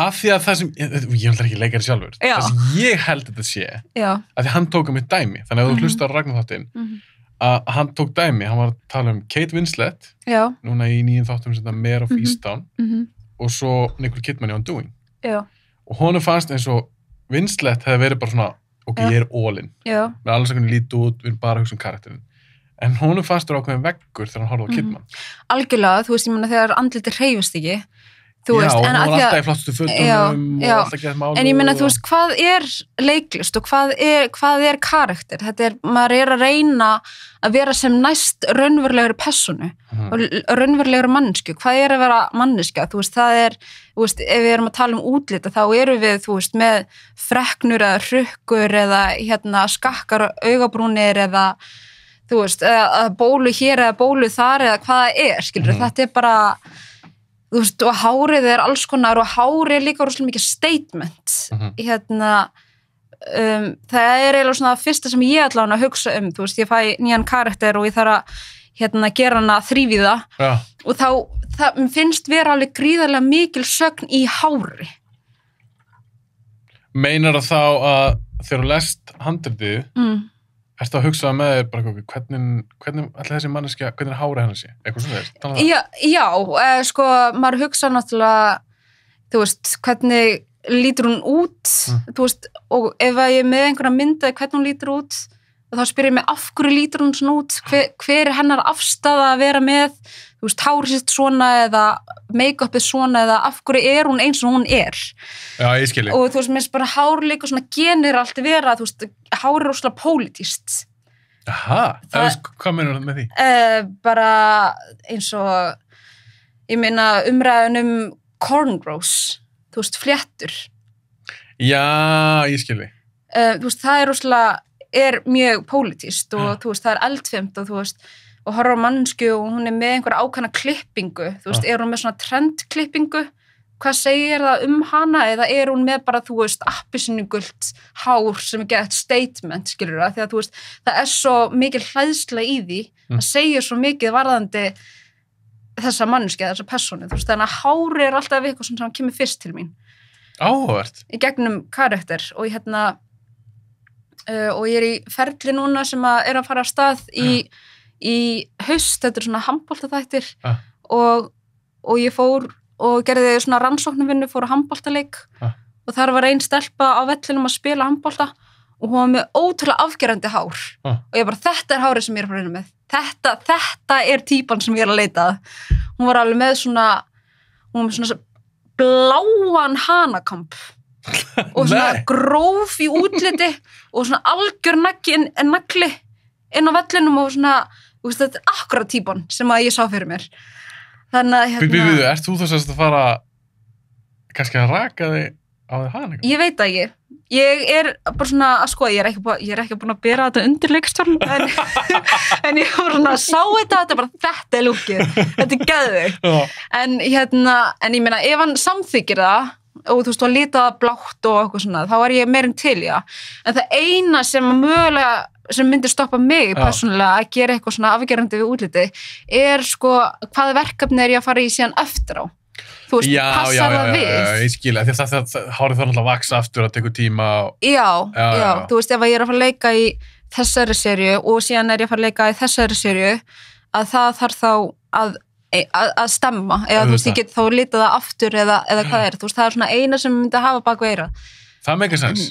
Af því að það sem, ég held ekki leikari sjálfur, það sem ég held þetta sé, að því hann tók mitt dæmi, þannig að þú hlustar á Ragnarþáttinn, að hann tók dæmi, hann var að tala um Kate Winslet, núna í nýjum þáttum sem þetta Mare of Easttown, og svo Nicole Kidman í Undoing. Og honum fannst eins og Winslet hefði verið bara svona, ok, ég er all-in. Með alls að lítið út, við erum bara að hugsa um karakterinn. En honum fannst það ákveðin veggur þegar hann horfði á Kidman. Algjörlega, þú veist, ég meina þegar andlitið hreyfist ekki, þú veist, og hún var alltaf í flottustu fötunum og alltaf gett málu. En ég meina, þú veist, hvað er leiklist og hvað er karakter? Maður er að reyna að vera sem næst raunverulegri persónu og raunverulegri mannesku. Hvað er að vera manneskja? Þú veist, það er, þú veist, ef við erum að tala um útlita, þá erum við, þú veist, með freknur eða hrukkur eða skakkar augabrúnir eða, þú veist, eða bólu hér eða bólu þar eða hvað það er, skilur. Þetta er bara, þú veist, og hárið er alls konar og hárið er líka rosalega mikið statement. Það er eiginlega svona það fyrsta sem ég allan að hugsa um, þú veist, ég fæ nýjan karakter og ég þarf að gera hana þrívíða og það finnst vera alveg gríðarlega mikil sögn í hári. Meinar það þá að þegar þú lest handritið, ertu að hugsa með þér bara hvernig ætli þessi manneskja, hvernig er hárið hennar sé? Eitthvað svona þess? Já, sko, maður hugsa náttúrulega, þú veist, hvernig lítur hún út, þú veist, og ef ég er með einhverja myndaði hvernig hún lítur út, þá spyr ég mig af hverju lítur hún svona út, hver er hennar afstaða að vera með, þú veist, hárið sitt svona eða make-upið svona eða af hverju er hún eins og hún er. Já, ég skilji. Og þú veist, mér finnst bara hár líka svona genir allt vera, þú veist, hár er rosalega pólitískt. Aha, hvað meinur það með því? Bara eins og, ég meina umræðun cornrows, þú veist, fléttur. Já, ég skilji. Þú veist, það er rosalega, er mjög pólitískt og þú veist, það er eldfimt og þú veist, og horfa á mannsku og hún er með einhverja ákveðna klippingu, þú veist, er hún með svona trendklippingu, hvað segir það hana eða hún með bara, þú veist, appelsínugult hár sem gett statement, skilur því að, þú veist, það svo mikil hræðsla í því, það segir svo mikið varðandi þessa manneskja, þessa persónu, þú veist, þannig að hári alltaf eitthvað sem kemur fyrst til mín. Áhugavert. Í gegnum karakter og og ég í ferli núna sem að fara af stað í haust, þetta svona handboltaþættir og ég fór og gerði svona rannsóknarvinnu, fór á handboltaleik og þar var ein stelpa á vellinum að spila handbolta og hún var með ótrúlega afgerandi hár og ég bara, þetta hárið sem ég að reyna með, þetta típan sem ég að leita að. Hún var alveg með hún var með svona bláan hanakamp og svona gróf í útliti og svona algjör nagli inn á vellinum og svona, þú veist, þetta akkurat típan sem að ég sá fyrir mér. Þannig að ert þú þess að fara kannski að raka þig á þig hana? Ég veit ekki. Ég bara svona að skoða, ég ekki búin að bera þetta undir leikstjórn en ég var svona að sá þetta bara, þetta lúkið, þetta geðveikt. En ég meina, ef hann samþykir það og þú veist, að lita blátt og eitthvað svona, þá ég meirinn til, já. En það eina sem mögulega sem myndi stoppa mig persónulega að gera eitthvað svona afgerandi við útliti sko, hvaða verkefni ég að fara í síðan eftir á. Þú veist, passar það við? Já, ég skil, því að hárið þarf alltaf að vaksa aftur að tekur tíma. Já, þú veist, ef ég að fara að leika í þessari serju og síðan ég að fara að leika í þessari serju, að það þarf þá að stemma, eða þú veist, ég get þá litað það aftur eða hvað þú veist, það svona eina sem myndi að hafa bak veira. Það meikar sens.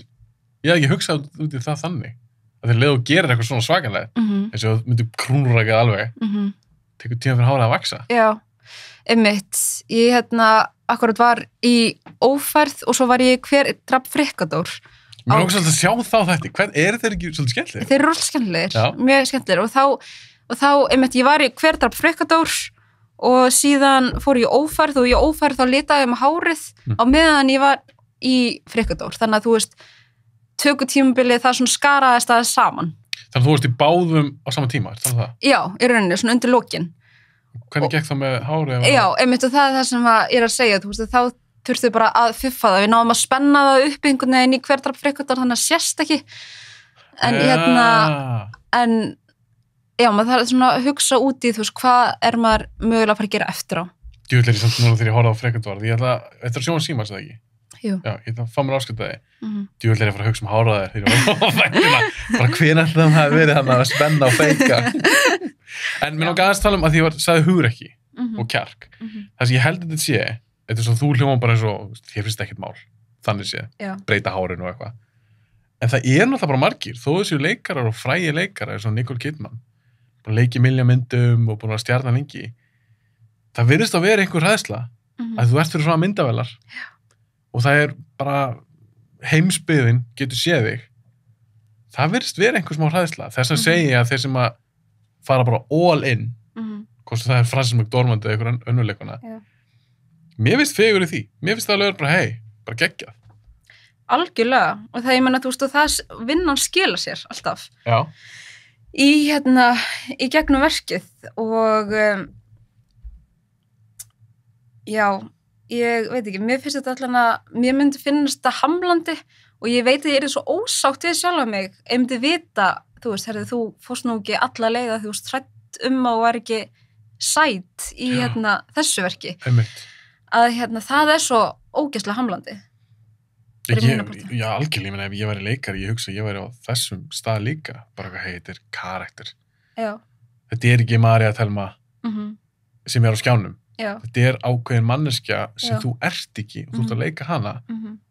Ég hef ekki hugsað út í það þannig. Að þegar þú gerir eitthvað svona svakalega, eins og þú myndir krúnrækjað alveg, tekur tíma fyrir hárið að vaksa. Já, einmitt. Ég akkurat var í ófærð og svo var ég hver drap Frikadór. Mér langar svolítið að sjá þá þetta. Þeir ekki svolítið skemmtilegir? Þeir rosalega skemmtilegir, mjög skemmtilegir og þá, einmitt, ég var í hver drap Frikadór og síðan fór ég ófærð og ég ófærð þá litaði ég með hárið á meðan ég var í Frikadór. Þannig að þú veist, tökutímabilið það svona skaraðist aðeins saman. Þannig að þú varst í báðum á sama tíma, það? Já, í rauninni, svona undir lokin. Hvernig gekk það með hárið? Já, einmitt og það það sem ég að segja, þú veist, þá þurftu bara að fiffa það. Við náðum að spenna það upp einhvern veginn í hver drap Frikadór, þannig að sést ekki. En já, maður þarf svona að hugsa út í, þú veist, hvað maður mögulega að fara að gera eftir á. Djúvill ég samt núna þegar ég horfði á Frikadór, þetta er sjónum símans eða ekki? Jú. Já, ég ætla að fá mér ásköldaði. Djúvill ég að fara að hugsa háraðir þegar ég var á fættina. Bara hvenær það hafi verið hann að spenna og feika. En mér langar aðeins tala að því ég sagði hugrekki og kjark. Það sem ég held að þetta er svo þú hljóma bara eins og, þér finnst ekkert mál, þannig sé, breyta hárinu og eitthvað. En það náttúrulega bara margir, þó þessu leikarar og frægi leikarar, eins og Nicole Kidman, búin að leiki myndum og búin að stjarna lengi. Það virðist að vera einhver hræðsla að þú ert fyrir svona myndavélar. Og það bara heimsbyggðin getur séð þig. Það virðist vera einhver smá hræðsla. Þess að segja að þeir sem að fara bara all in, hvort það Frances McDormand eða einhver önnurleikuna. Mér finnst fegur í því. Mér finnst það alveg bara, bara geggjað. Algjörlega. Og það, ég menna, þú veist, og það vinnan skila sér alltaf. Já. Í gegnum verkið og já, ég veit ekki, mér finnst þetta allan að mér myndi finnast þetta hamlandi og ég veit að ég svo ósátt við sjálf mig, ég myndi vita, þú veist, þú fórst nú ekki alla leið að þú veist hrætt og var ekki sæt í þessu verki. Einmitt. Að það svo ógeðslega hamlandi. Já, algjörlega, ég meina ef ég væri leikari, ég hugsa að ég væri á þessum stað líka, bara hvað þetta karakter. Já. Þetta ekki María Thelma sem á skjánum. Já. Þetta ákveðin manneskja sem þú ert ekki og þú ert að leika hana.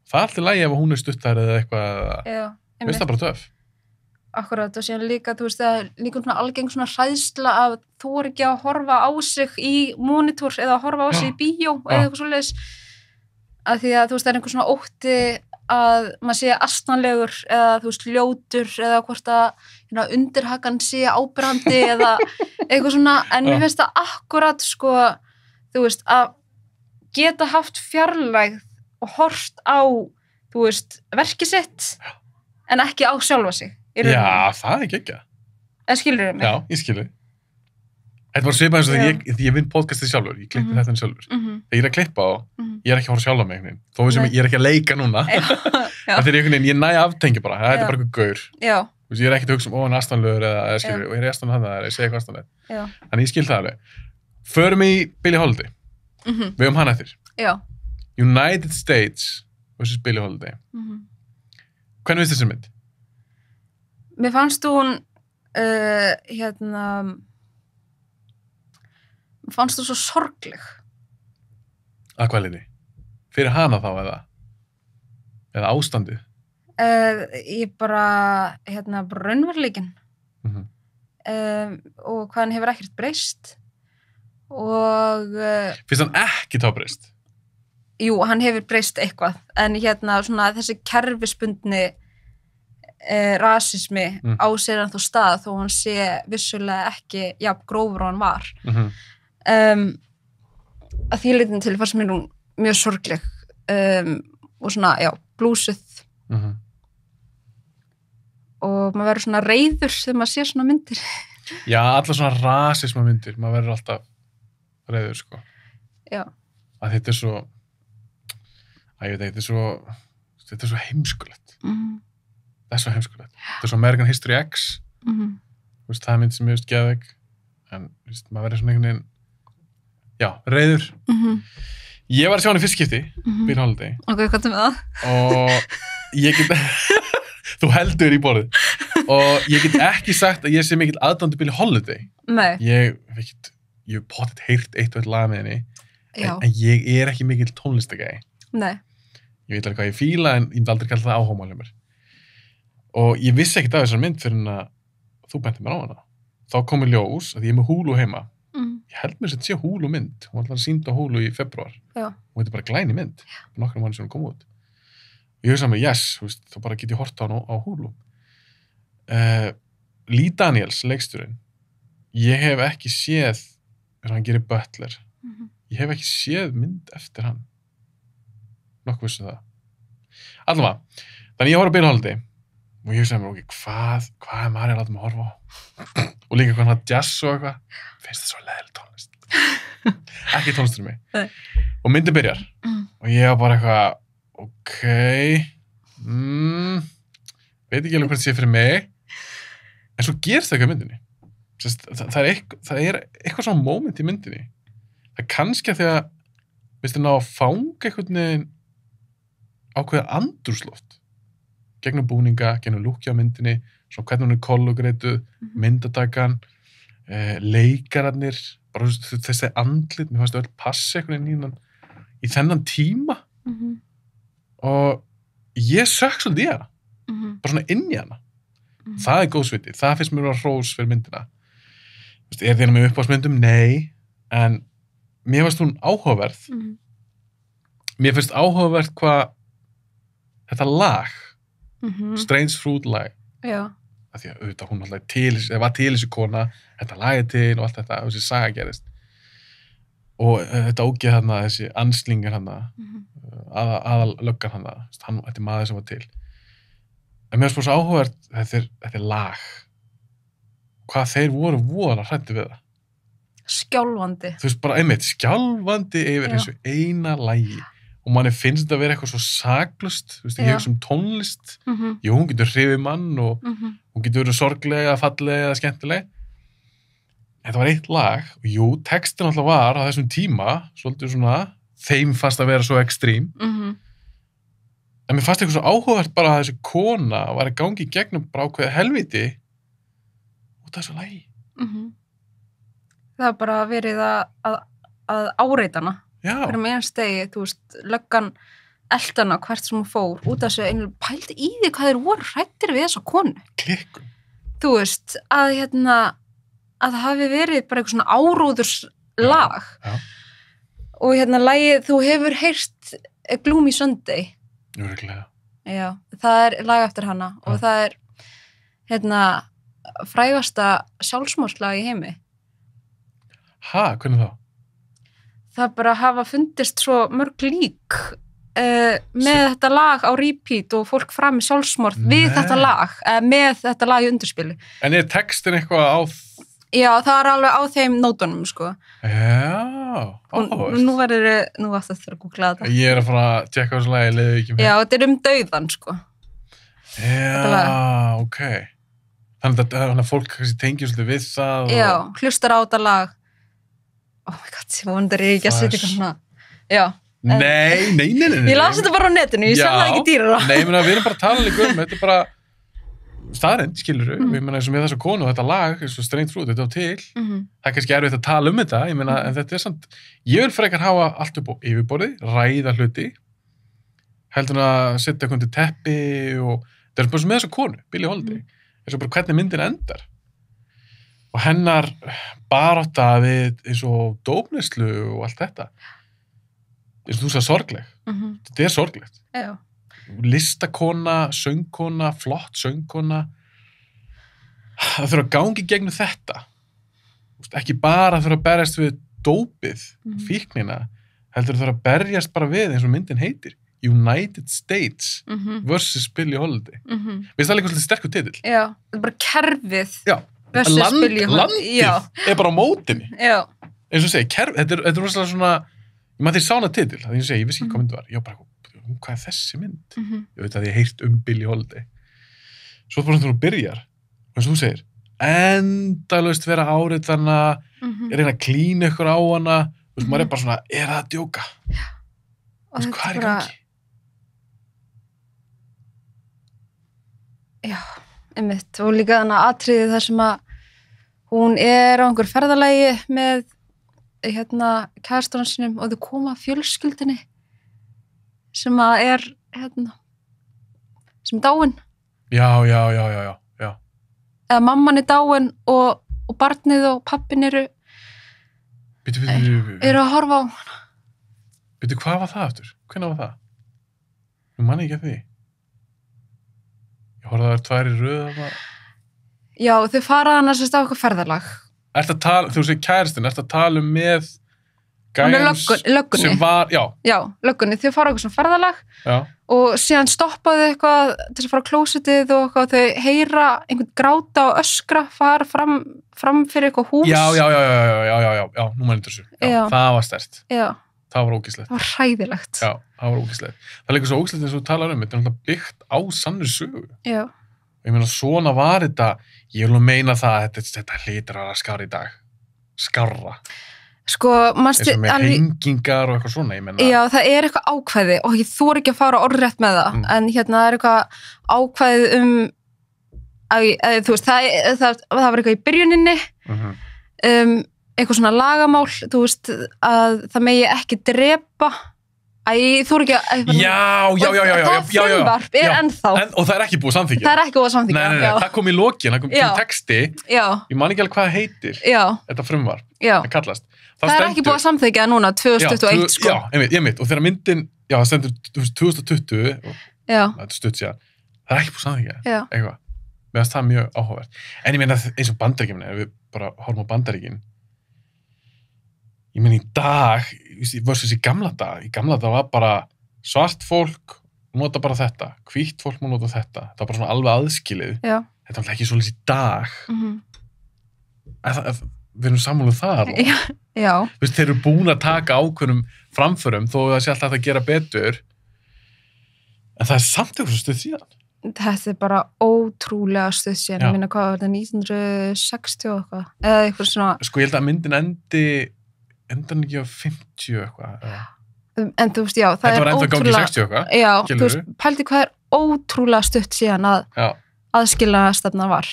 Það alltaf lægi ef hún stuttar eða eitthvað. Já. Veist það bara töff. Akkurat og síðan líka, þú veist, það líka svona algeng svona hræðsla að þú ekki að horfa á sig í monitor eða að horfa á sig í bíó eða eitthvað svoleiðis. Að því að þú veist, það einhver svona ótti að maður sé astnalegur eða þú veist, ljótur eða hvort að undirhakan sé áberandi eða eitthvað svona, en mér finnst það akkurat sko, þú veist, að geta haft fjarlægð og hort á, þú veist, verkið sitt en ekki á sjálfa sig. Já, það ekki. En skilurðu mig? Já, ég skilur. Þetta var svipað eins og þegar ég vinn podcastið sjálfur, ég klippi þetta sjálfur. Þegar ég er að klippa á, ég er ekki að horfa sjálf á mig einhvern veginn. Þó sem ég er ekki að leika núna. En þegar ég næ aftengja bara, þetta er bara eitthvað gaur. Já. Ég er ekkert að hugsa hann astanlegur eða skilur, og ég er astan hann eða ég segi hvað astan er. Þannig ég skil það alveg. Förum í Billie Holiday. Við höfum hann eftir. Já. United States vs. Billie Holiday. Hvernig finnst þessi mynd? Mér fannst hún fannst þú svo sorgleg. Að hvað liði? Fyrir hana þá eða ástandið? Ég bara, raunveruleikinn. Og hvað hann hefur ekkert breyst. Og... Finnst hann ekki þá breyst? Jú, hann hefur breyst eitthvað. En svona þessi kerfisbundni rasismi á sér hann þó stað þó hann sé vissulega ekki jafn grófur og hann var. Að því leitin til fannst mér hún mjög sorgleg og svona, blúsuð og maður verður svona reiður þegar maður sér svona myndir. Já, alla svona rasisma myndir, maður verður alltaf reiður, sko. Já. Að þetta er svo, ég veit ekki, þetta er svo heimskulegt. Það er svo heimskulegt. Þetta er svo American History X, það er mynd sem ég veist geðveik, en maður verður svona einhvern veginn, reiður. Ég var að sjá hann í fyrst skipti, Billie Holiday. Ok, hvað er með það? Og ég get... Þú heldur í borðið. Og ég get ekki sagt að ég sé mikill aðdáandi Billie Holiday. Nei. Ég hef pottet heyrt eitt og eitt lag með henni. En ég er ekki mikill tónlistagæi. Nei. Ég veit alveg hvað ég fíla en ég myndi aldrei kalla það áhugamál hjá mér. Og ég vissi ekkert af þessar mynd fyrir að þú benti mér á hana. Þá kom í ljós að ég er með Hulu heima. Ég held mér að þetta sé Hulu mynd. Hún var alltaf sýnd á Hulu í febrúar. Já. Og þetta er bara glæni mynd. Nokkrum mánuðum sem hún kom út. Ég hugsa með, þá bara get ég hort á hann á Hulu. Lee Daniels, leikstjórinn, ég hef ekki séð, þegar hann gerir Butler, ég hef ekki séð mynd eftir hann. Nokkuð vissu það. Allavega, þannig ég horf að Billie Holiday og ég hugsa með, hvað er maður að láta mig horfa á? Og líka hvað hann að jazz og eitthvað, finnst það svo leiðileg tónlist. Ekki tónlistur mig. Og myndin byrjar og ég var bara eitthvað, veit ekki alveg hvað það sé fyrir mig en svo gerst það ekki á myndinni það er eitthvað svona moment í myndinni það er kannski að því að minnst þið ná að fanga einhvern veginn ákveða andrúmsloft gegnum búninga, gegnum lúkja á myndinni svona hvernig hún er kollugreituð myndatakan leikararnir bara þessi andlit, mér fannst öll passa einhvern veginn í þennan tíma og ég sökk svolítið í hana bara svona inn í hana það er góðsviti, það finnst mér að hrós fyrir myndina er þérna með uppáhaldsmyndum? Nei, en mér finnst hún áhugaverð mér finnst áhugaverð hvað þetta lag Strange Fruit lag af því að auðvitað hún alltaf var til þessi kona, þetta lag er til og allt þetta, þessi saga gerist og þetta ógeð hana, þessi anslingar hana aðal löggan hana þetta er maður sem var til en mér finnst svo áhugavert þetta er lag hvað þeir voru hræddir við það skjálfandi þú veist bara einmitt, skjálfandi yfir þessu eina lagi og manni finnst þetta að vera eitthvað svo saklust þú veist, ég hef sem tónlist jú, hún getur hrifið mann og hún getur verið sorglega, fallega eða skemmtileg þetta var eitt lag og jú, textin alltaf var á þessum tíma svolítið svona þeim fannst að vera svo ekstrím en mér fannst eitthvað svo áhugavert bara að þessi kona var að gangi í gegnum bara ákveðið helviti út af þessu lagi það var bara verið að áreita hana fyrir meðan stegi, þú veist, löggan eldana hvert sem hún fór út af þessu einu pældi í því hvað þeir voru hræddir við þessa konu klikkun þú veist, að það hafi verið bara eitthvað svona áróðurslag og lagið, þú hefur heyrt Gloomy Sunday já, það er lag eftir hana og það er frægasta sjálfsmorðslag í heimi hvernig þá? Það bara hafa fundist svo mörg lík með þetta lag á repeat og fólk fram í sjálfsmorð við þetta lag, með þetta lag í undirspilu en er textin eitthvað á Já, það alveg á þeim nótunum, sko. Já, áhugavert. Nú átt að þurfa að googla þetta. Ég að fara að tjekka þessu lagi, leiðu ekki með. Já, þetta dauðan, sko. Já, ok. Þannig að fólk kannski tengir svolítið við það. Já, hlustar á þetta lag. Oh my god, ég vondur ekki að setja eitthvað svona. Já. Nei. Ég las þetta bara á netinu, ég selði það ekki dýrara. Nei, við erum bara að tala líka þetta er bara staðreynd, skilurðu. Ég meina, eins og með þessu konu og þetta lag, eins og Strange Fruit, þetta á til. Það er kannski erfitt að tala þetta, ég meina, en þetta er samt, ég vil frekar hafa allt upp á yfirborði, ræða hluti, heldur að setja eitthvað til teppi og það er bara svo með þessu konu, Billie Holiday, eins og bara hvernig myndin endar. Og hennar barátta við eins og dópneyslu og allt þetta. Eins og þú sagði sorgleg. Þetta er sorglegt. Já. Listakona, söngkona, flott söngkona. Það þurfa að gangi gegnum þetta. Ekki bara þurfa að berjast við dópið, fíknina, heldur þurfa að berjast bara við eins og myndin heitir. United States versus Billie Holiday. Veist það líka svolítið sterkur titill? Já, þetta er bara kerfið. Já, landið er bara á mótinni. Já. Eins og segi, þetta er rosalega svona, ég maður því sána titill, það ég vissi ekki hvað mynd var. Já, bara, hvað er þessi mynd? Ég veit að ég heyrt Billie Holiday. Svo bara þú byrjar, og eins og þú segir, endalaust vera áriðana, reyna að klína ykkur á hana, þú veist, maður er bara svona, er það að djóka? Já. Þú veist, hvað er í gangi? Já, einmitt, og líka þannig atriði þar sem að hún er á einhver ferðalagi með kærastan sinum og þau koma fjölskyldinni sem að er sem dáin. Já. Eða mamman er dáin og barnið og pappin eru að horfa á hana. Hvað var það aftur? Hvenær var það? Ég man ekki að því. Ég horfði að það tvær í röð. Já, þau fara annars á eitthvað ferðalag. Þú segir kærastinn, ertu að tala með löggunni. Sem var, já. Já, löggunni. Þau fara á eitthvað svona ferðalag og síðan stoppaðu eitthvað til að fara á klósitið og eitthvað, þau heyra einhvern gráta og öskra, fara fram fyrir eitthvað hús. Já, nú maður þessu. Já, það var sterkt. Já. Það var ógeðslegt. Það var hræðilegt. Já, það var ógeðslegt. Það er líka svo ógeðslegt eins og þú talar þetta er náttúrulega byggt á sannri sögu. Já. Ég meina, svona var þetta, ég vil meina það að þetta hlýtur að skárra í dag. Skárra. Sko, eins og með hengingar og eitthvað svona, ég meina. Já, það er eitthvað ákvæði og ég þori ekki að fara orðrétt með það, en það er eitthvað ákvæðið þú veist, það var eitthvað í byrjuninni, eitthvað svona lagamál, þú veist, að það megi ekki drepa. Þú er ekki að... Já. Það frumvarp er ennþá. Og það er ekki búið samþykja. Það er ekki búið samþykja. Nei, það kom í lokin, það kom til texti. Já. Ég man ekki alveg hvað það heitir. Já. Þetta frumvarp. Já. Það kallast. Það er ekki búið samþykja núna, 2021, sko. Já, einmitt. Og þegar myndin, það stendur 2020, það er stutt síðan, það er ekki búið samþykja. Já. Eitthvað. Mér finnst það mjög áhugavert. En ég meina eins og Bandaríkin, ef við bara horfum á Bandaríkin, ég meina í dag, versus í gamla dag var bara svart fólk nota bara þetta, hvítt fólk má nota þetta, það var bara svona alveg aðskilið. Já. Þetta var ekki svolítið í dag. Við erum sammáluð þar. Já. Þeir eru búin að taka ákveðnum framförum þó það sé alltaf að gera betur, en það er samt eitthvað stuð síðan. Þetta er bara ótrúlega stuð síðan. Ég meina, hvað var þetta, 1960 og eitthvað? Eða eitthvað svona... Sko, ég held að myndin endan ekki á 50 eitthvað. En þú veist, já, það er ótrúlega... Þetta var enda gangi 60 eitthvað. Já, þú veist, pældi hvað er ótrúlega stutt síðan að aðskilnaðarstefna var.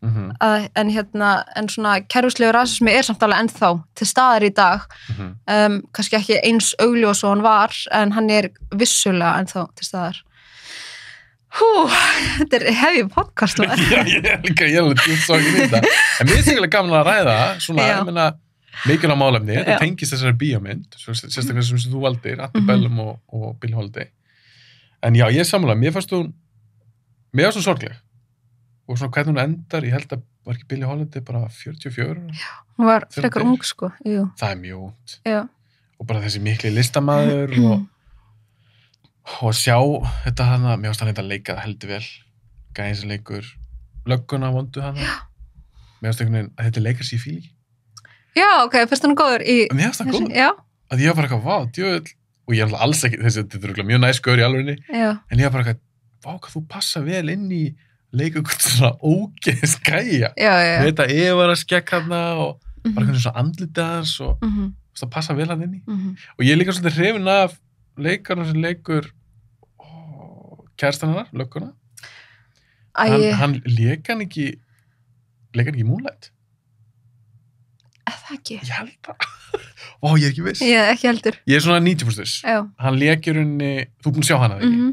En svona kerfislegur rasismi er samt alveg ennþá til staðar í dag. Kannski ekki eins augljós og hann var, en hann er vissulega ennþá til staðar. Þetta er hefði podcast. Já, ég er alveg djúpt svo ekki nýta. En mér er sikkert gaman að ræða svona, ég meina, mikilvæg málefni, þetta tengist þessari bíómynd, sérstaklega sem þú valdir, Antebellum og Billie Holiday. En já, ég er sammála, mér fannst hún sorgleg. Og svona hvernig hún endar, ég held að var ekki Billie Holiday bara 44? Já, hún var frekar ung, sko. Jú. Það er mjög ungt. Já. Og bara þessi mikli listamaður og sjá þetta hana, mér fannst hann þetta leikað heldur vel. Gæðin sem leikur lögguna vondu hana. Já. mér finnst einhvern veginn að þetta er leikar sér í fíli. Já, ok, fyrst hann góður í... Mér finnst það góður. Já. Að ég var bara eitthvað, vá, djöfull, og ég er alls ekki, þetta er örugglega mjög næs gaur í alvörinni, en ég var bara eitthvað, vá, hvað þú passa vel inn í leika eitthvað svona ógeðs gæja. Já. Þetta var að skekk hana og bara eitthvað svona andlitans og það passa vel hann inn í. Og ég er líka svolítið hrifinn af leikarinn sem leikur kærstan hennar, lögguna. Hann leika hann ekki í Moonlight. Það ekki? Ég held það. Ó, ég er ekki viss. Ég ekki heldur. Ég er svona 90% viss. Já. Hann leikir henni, þú er búin að sjá hana, ekki?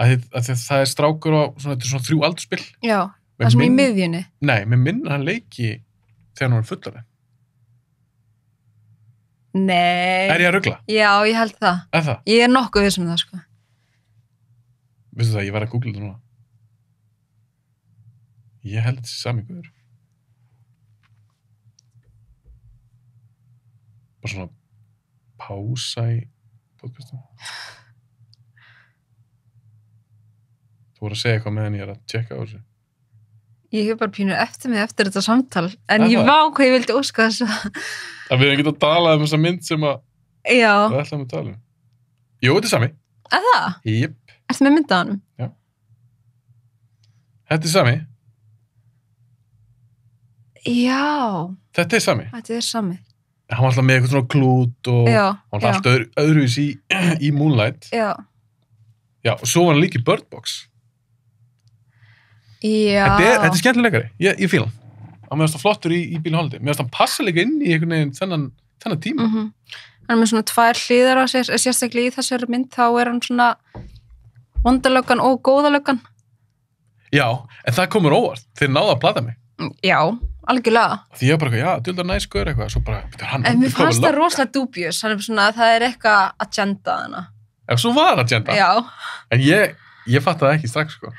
Að það er strákur á svona, þetta er svona 3 aldurspill. Já, það sem í miðjunni. Nei, með minn hann leiki þegar hann var fullari. Nei. Er ég að rugla? Já, ég held það. Er það? Ég er nokkuð viss það, sko. Veistu það, ég var að googla þetta núna. Ég held þetta sami guður. Bara svona pása í podcastum. Þú voru að segja eitthvað meðan ég er að tjekka á þessu. Ég hef bara pínu eftir mig eftir þetta samtal, en ég vá hvað ég vildi óska þessu. Að við hefum getað að tala þessa mynd sem að Já. Við ætlum að tala Jú, þetta er sami. Er það? Jep. Ertu með mynd á honum? Já. Þetta er sami. Já. Þetta er sami. Þetta er sami. Hann var alltaf með eitthvað svona klút og hann var alltaf öðruvís í Moonlight. Já. Já, og svo var hann líka í Bird Box. Já. Þetta er skemmtilegari. Ég fíla hann. Hann meðast það flottur í Billie Holiday. Meðast hann passa líka inn í einhvern veginn þennan tíma. Hann er með svona 2 hliðar á sér, sérstaklega í þessari mynd, þá er hann svona vondalöggan og góðalöggan. Já, en það komur óvart. Þeir náðu að plata mig. Já, algjörlega. Því ég var bara, já, djúldar næs gaur eitthvað, svo bara, hann... En mér fannst það rosalega dúbjus, hann er svona, það er eitthvað agenda þarna. Ef svo var agenda? Já. En ég fatt það ekki strax, sko.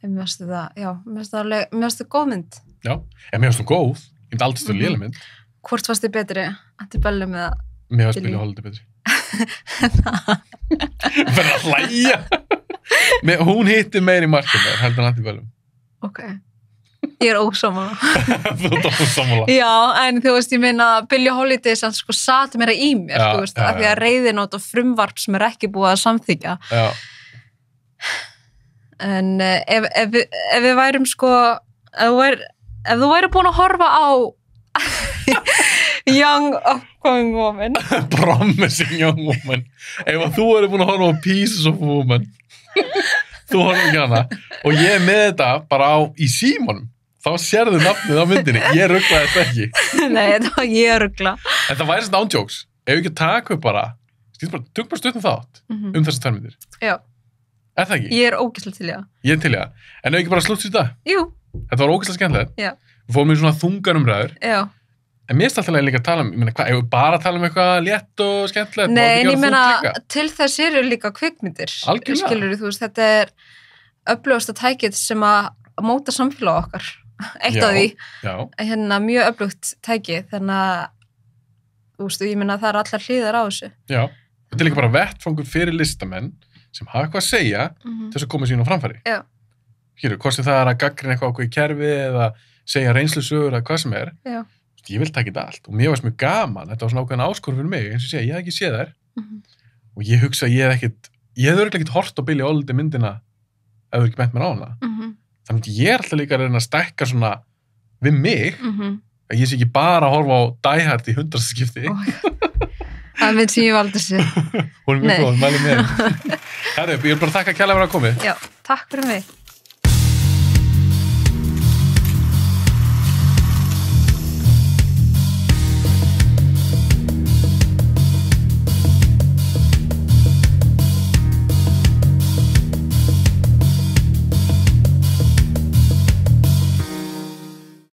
En mér finnst það, já, mér finnst það góð mynd. Já, en mér finnst það góð, ég myndi aldrei stöðu léleg mynd. Hvort fannst þið betri? Antebellum eða... Mér fannst Billie Holiday betri. Fyrir að hlæja. Hún hitti meir í markinu, heldur en Antebellum. Ok. Ég er ósammála. Þú ert ósammála. Já, en þú veist, ég meina, Billie Holiday sem sko sat meira í mér, þú veist, af því að reiðinót og frumvarp sem er ekki búið að samþykja. Já. En ef við værum sko, ef þú væri búin að horfa á Young Upcoming Woman. Promising Young Woman. Ef þú væri búin að horfa á Pieces of Woman, þú horfum ekki hana, og ég er með þetta bara í símanum, þá sérðu nafnið á myndinni. Ég rugglaði þetta ekki. Nei, þetta var ég ruggla. En það væri svona ándjóks. Ef við ekki taka upp bara, tök bara stuttum þátt þessar 2 myndir. Já. Er það ekki? Ég er ógeðslega til í það. Ég er til í það. En ef ekki bara slútt sér þetta? Jú. Þetta var ógeðslega skemmtilegt. Já. Við fórum í svona þunganumræður. Já. En mér er alltaf líka að tala ég meina, ef við bara tala eitthvað létt og skemmtilegt? Nei, en ég meina, til þess eru líka kvikmyndir. Algjörlega. Skilurðu, þú veist, þetta er öflugasta tækið sem að móta samfélag okkar. Eitt af því. Já. Hérna, mjög öflugt tækið, þannig að, þú veist, ég meina, það er allar hliðar á þessu. Já. Þetta er líka bara vettfangur fyrir listamenn sem hafa eitthvað að segja til þess að koma sín á framfæri. Já. Hér, hvort sem það er að gaggrina eitthvað ákveð í kerfi eða segja reynslusögur eða hvað sem er. Já. Ég vil taka þetta allt og mér varst mjög gaman, þetta var svona ákveðin áskorun fyrir mig, eins og ég hef ekki séð þær og ég hugsa að ég hef örugglega ekkert hort á Billie Holiday myndina ef þú ekki bent mér á hana. Þannig að ég er alltaf líka að reyna að stækka svona við mig, að ég sé ekki bara að horfa á Die Hard í 100. skipti. Það er mynd sem ég valdi sér. Hún er mjög góð, mæli með. Herru, ég vil bara þakka kærlega fyrir að komið. Já, takk fyrir mig.